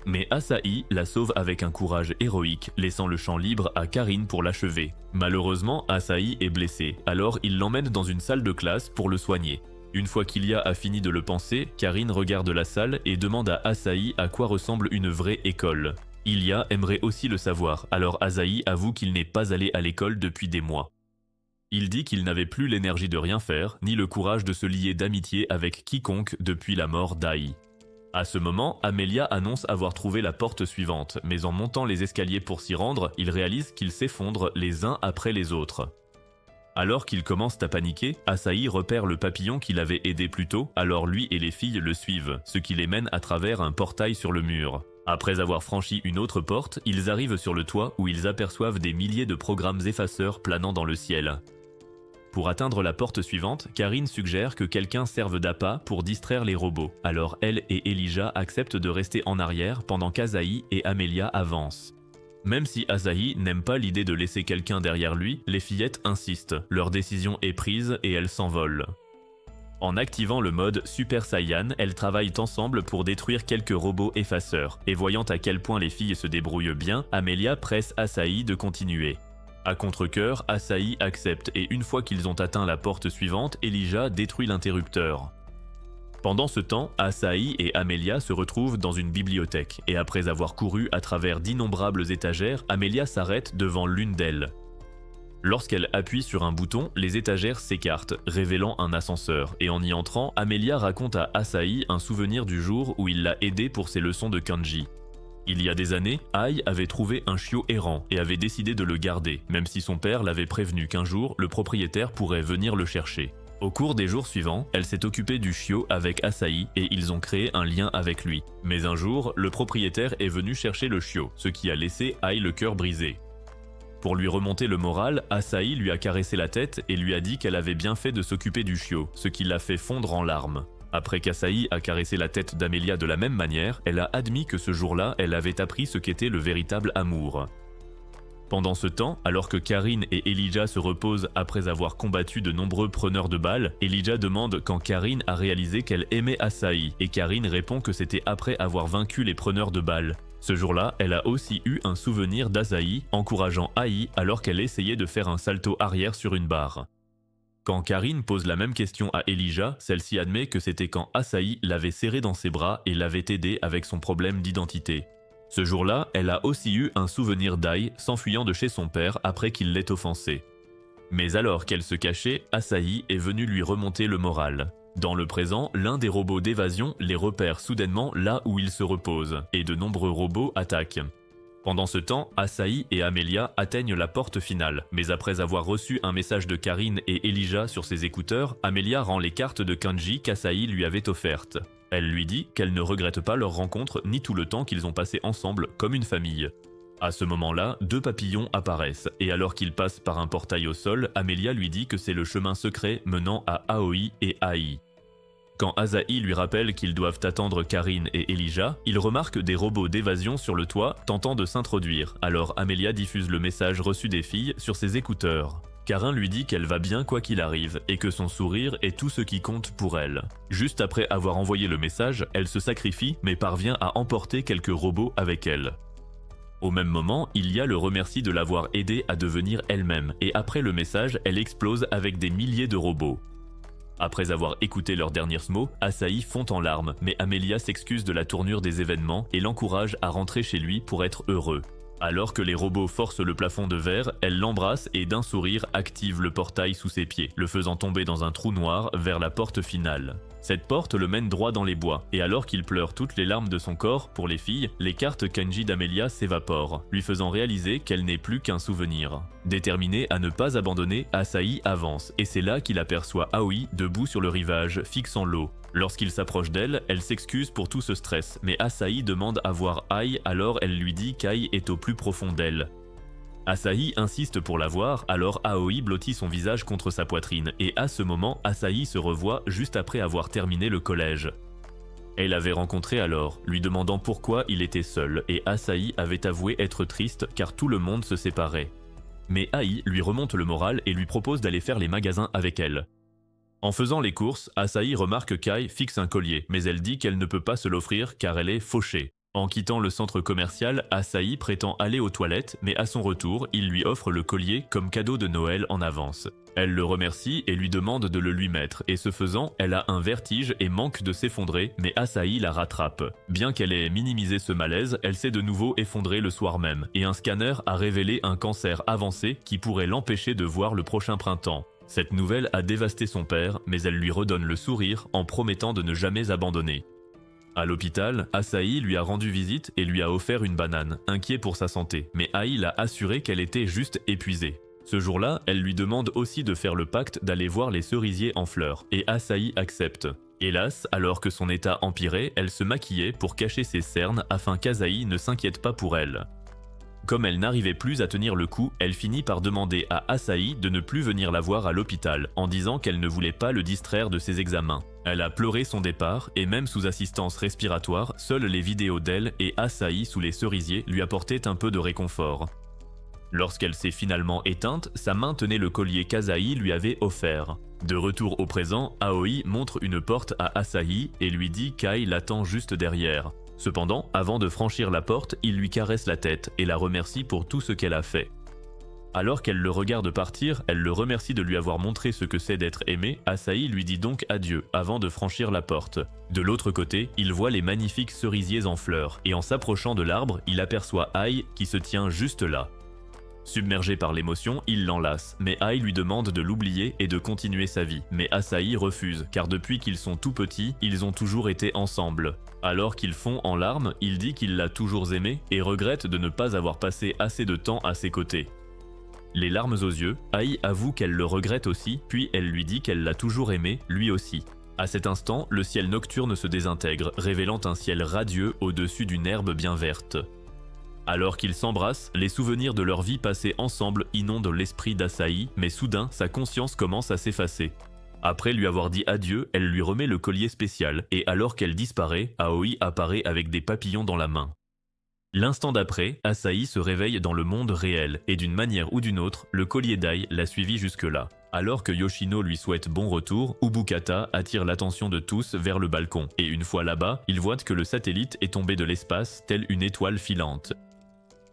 Mais Asahi la sauve avec un courage héroïque, laissant le champ libre à Karin pour l'achever. Malheureusement, Asahi est blessé, alors il l'emmène dans une salle de classe pour le soigner. Une fois qu'Ilia a fini de le panser, Karin regarde la salle et demande à Asahi à quoi ressemble une vraie école. Ilia aimerait aussi le savoir, alors Asahi avoue qu'il n'est pas allé à l'école depuis des mois. Il dit qu'il n'avait plus l'énergie de rien faire, ni le courage de se lier d'amitié avec quiconque depuis la mort d'Ai. À ce moment, Amelia annonce avoir trouvé la porte suivante, mais en montant les escaliers pour s'y rendre, il réalise qu'ils s'effondrent les uns après les autres. Alors qu'ils commencent à paniquer, Asahi repère le papillon qui l'avait aidé plus tôt, alors lui et les filles le suivent, ce qui les mène à travers un portail sur le mur. Après avoir franchi une autre porte, ils arrivent sur le toit où ils aperçoivent des milliers de programmes effaceurs planant dans le ciel. Pour atteindre la porte suivante, Karin suggère que quelqu'un serve d'appât pour distraire les robots. Alors elle et Elijah acceptent de rester en arrière pendant qu'Asahi et Amelia avancent. Même si Asahi n'aime pas l'idée de laisser quelqu'un derrière lui, les fillettes insistent. Leur décision est prise et elles s'envolent. En activant le mode Super Saiyan, elles travaillent ensemble pour détruire quelques robots effaceurs. Et voyant à quel point les filles se débrouillent bien, Amelia presse Asahi de continuer. À contre-cœur, Asahi accepte et une fois qu'ils ont atteint la porte suivante, Elijah détruit l'interrupteur. Pendant ce temps, Asahi et Amelia se retrouvent dans une bibliothèque et après avoir couru à travers d'innombrables étagères, Amelia s'arrête devant l'une d'elles. Lorsqu'elle appuie sur un bouton, les étagères s'écartent, révélant un ascenseur et en y entrant, Amelia raconte à Asahi un souvenir du jour où il l'a aidé pour ses leçons de kanji. Il y a des années, Ai avait trouvé un chiot errant et avait décidé de le garder, même si son père l'avait prévenu qu'un jour, le propriétaire pourrait venir le chercher. Au cours des jours suivants, elle s'est occupée du chiot avec Asahi et ils ont créé un lien avec lui. Mais un jour, le propriétaire est venu chercher le chiot, ce qui a laissé Ai le cœur brisé. Pour lui remonter le moral, Asahi lui a caressé la tête et lui a dit qu'elle avait bien fait de s'occuper du chiot, ce qui l'a fait fondre en larmes. Après qu'Asahi a caressé la tête d'Amelia de la même manière, elle a admis que ce jour-là, elle avait appris ce qu'était le véritable amour. Pendant ce temps, alors que Karin et Elijah se reposent après avoir combattu de nombreux preneurs de balles, Elijah demande quand Karin a réalisé qu'elle aimait Asahi et Karin répond que c'était après avoir vaincu les preneurs de balles. Ce jour-là, elle a aussi eu un souvenir d'Asahi encourageant Ai alors qu'elle essayait de faire un salto arrière sur une barre. Quand Karine pose la même question à Elijah, celle-ci admet que c'était quand Asahi l'avait serré dans ses bras et l'avait aidé avec son problème d'identité. Ce jour-là, elle a aussi eu un souvenir d'Ai s'enfuyant de chez son père après qu'il l'ait offensée. Mais alors qu'elle se cachait, Asahi est venu lui remonter le moral. Dans le présent, l'un des robots d'évasion les repère soudainement là où ils se reposent, et de nombreux robots attaquent. Pendant ce temps, Asahi et Amelia atteignent la porte finale, mais après avoir reçu un message de Karine et Elijah sur ses écouteurs, Amelia rend les cartes de kanji qu'Asahi lui avait offertes. Elle lui dit qu'elle ne regrette pas leur rencontre ni tout le temps qu'ils ont passé ensemble comme une famille. À ce moment-là, 2 papillons apparaissent, et alors qu'ils passent par un portail au sol, Amelia lui dit que c'est le chemin secret menant à Aoi et Ai. Quand Asahi lui rappelle qu'ils doivent attendre Karine et Elijah, il remarque des robots d'évasion sur le toit tentant de s'introduire, alors Amelia diffuse le message reçu des filles sur ses écouteurs. Karin lui dit qu'elle va bien quoi qu'il arrive et que son sourire est tout ce qui compte pour elle. Juste après avoir envoyé le message, elle se sacrifie mais parvient à emporter quelques robots avec elle. Au même moment, Ilia le remercie de l'avoir aidée à devenir elle-même et après le message, elle explose avec des milliers de robots. Après avoir écouté leurs derniers mots, Asahi fond en larmes, mais Amelia s'excuse de la tournure des événements et l'encourage à rentrer chez lui pour être heureux. Alors que les robots forcent le plafond de verre, elle l'embrasse et d'un sourire active le portail sous ses pieds, le faisant tomber dans un trou noir vers la porte finale. Cette porte le mène droit dans les bois, et alors qu'il pleure toutes les larmes de son corps pour les filles, les cartes kanji d'Amelia s'évaporent, lui faisant réaliser qu'elle n'est plus qu'un souvenir. Déterminé à ne pas abandonner, Asahi avance, et c'est là qu'il aperçoit Aoi debout sur le rivage, fixant l'eau. Lorsqu'il s'approche d'elle, elle s'excuse pour tout ce stress, mais Asahi demande à voir Ai, alors elle lui dit qu'Ai est au plus profond d'elle. Asahi insiste pour la voir, alors Aoi blottit son visage contre sa poitrine, et à ce moment, Asahi se revoit juste après avoir terminé le collège. Elle avait rencontré alors, lui demandant pourquoi il était seul, et Asahi avait avoué être triste car tout le monde se séparait. Mais Ai lui remonte le moral et lui propose d'aller faire les magasins avec elle. En faisant les courses, Asahi remarque qu'Ai fixe un collier, mais elle dit qu'elle ne peut pas se l'offrir car elle est fauchée. En quittant le centre commercial, Asahi prétend aller aux toilettes, mais à son retour, il lui offre le collier comme cadeau de Noël en avance. Elle le remercie et lui demande de le lui mettre, et ce faisant, elle a un vertige et manque de s'effondrer, mais Asahi la rattrape. Bien qu'elle ait minimisé ce malaise, elle s'est de nouveau effondrée le soir même, et un scanner a révélé un cancer avancé qui pourrait l'empêcher de voir le prochain printemps. Cette nouvelle a dévasté son père, mais elle lui redonne le sourire en promettant de ne jamais abandonner. À l'hôpital, Asahi lui a rendu visite et lui a offert une banane, inquiet pour sa santé, mais Ai l'a assuré qu'elle était juste épuisée. Ce jour-là, elle lui demande aussi de faire le pacte d'aller voir les cerisiers en fleurs, et Asahi accepte. Hélas, alors que son état empirait, elle se maquillait pour cacher ses cernes afin qu'Asahi ne s'inquiète pas pour elle. Comme elle n'arrivait plus à tenir le coup, elle finit par demander à Asahi de ne plus venir la voir à l'hôpital, en disant qu'elle ne voulait pas le distraire de ses examens. Elle a pleuré son départ, et même sous assistance respiratoire, seules les vidéos d'elle et Asahi sous les cerisiers lui apportaient un peu de réconfort. Lorsqu'elle s'est finalement éteinte, sa main tenait le collier qu'Asahi lui avait offert. De retour au présent, Aoi montre une porte à Asahi et lui dit qu'Ai l'attend juste derrière. Cependant, avant de franchir la porte, il lui caresse la tête et la remercie pour tout ce qu'elle a fait. Alors qu'elle le regarde partir, elle le remercie de lui avoir montré ce que c'est d'être aimé. Asahi lui dit donc adieu avant de franchir la porte. De l'autre côté, il voit les magnifiques cerisiers en fleurs et en s'approchant de l'arbre, il aperçoit Ai qui se tient juste là. Submergé par l'émotion, il l'enlace, mais Ai lui demande de l'oublier et de continuer sa vie. Mais Asahi refuse, car depuis qu'ils sont tout petits, ils ont toujours été ensemble. Alors qu'ils fond en larmes, il dit qu'il l'a toujours aimé et regrette de ne pas avoir passé assez de temps à ses côtés. Les larmes aux yeux, Ai avoue qu'elle le regrette aussi, puis elle lui dit qu'elle l'a toujours aimé, lui aussi. À cet instant, le ciel nocturne se désintègre, révélant un ciel radieux au-dessus d'une herbe bien verte. Alors qu'ils s'embrassent, les souvenirs de leur vie passée ensemble inondent l'esprit d'Asahi, mais soudain, sa conscience commence à s'effacer. Après lui avoir dit adieu, elle lui remet le collier spécial, et alors qu'elle disparaît, Aoi apparaît avec des papillons dans la main. L'instant d'après, Asahi se réveille dans le monde réel, et d'une manière ou d'une autre, le collier d'Ai l'a suivi jusque-là. Alors que Yoshino lui souhaite bon retour, Ubukata attire l'attention de tous vers le balcon, et une fois là-bas, il voit que le satellite est tombé de l'espace, tel une étoile filante.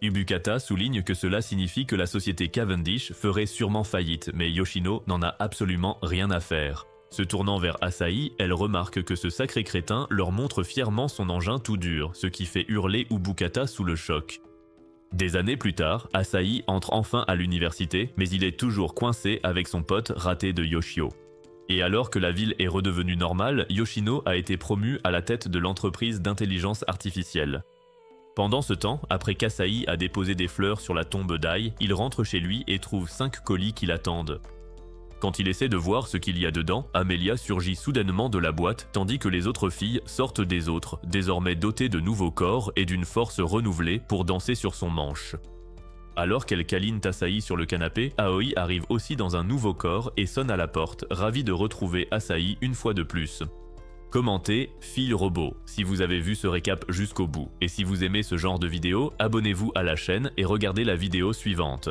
Ubukata souligne que cela signifie que la société Cavendish ferait sûrement faillite, mais Yoshino n'en a absolument rien à faire. Se tournant vers Asahi, elle remarque que ce sacré crétin leur montre fièrement son engin tout dur, ce qui fait hurler Ubukata sous le choc. Des années plus tard, Asahi entre enfin à l'université, mais il est toujours coincé avec son pote raté de Yoshio. Et alors que la ville est redevenue normale, Yoshino a été promu à la tête de l'entreprise d'intelligence artificielle. Pendant ce temps, après qu'Asahi a déposé des fleurs sur la tombe d'Ai, il rentre chez lui et trouve 5 colis qui l'attendent. Quand il essaie de voir ce qu'il y a dedans, Amelia surgit soudainement de la boîte, tandis que les autres filles sortent des autres, désormais dotées de nouveaux corps et d'une force renouvelée pour danser sur son manche. Alors qu'elle câline Asahi sur le canapé, Aoi arrive aussi dans un nouveau corps et sonne à la porte, ravi de retrouver Asahi une fois de plus. Commentez Fille Robot si vous avez vu ce récap jusqu'au bout, et si vous aimez ce genre de vidéo, abonnez-vous à la chaîne et regardez la vidéo suivante.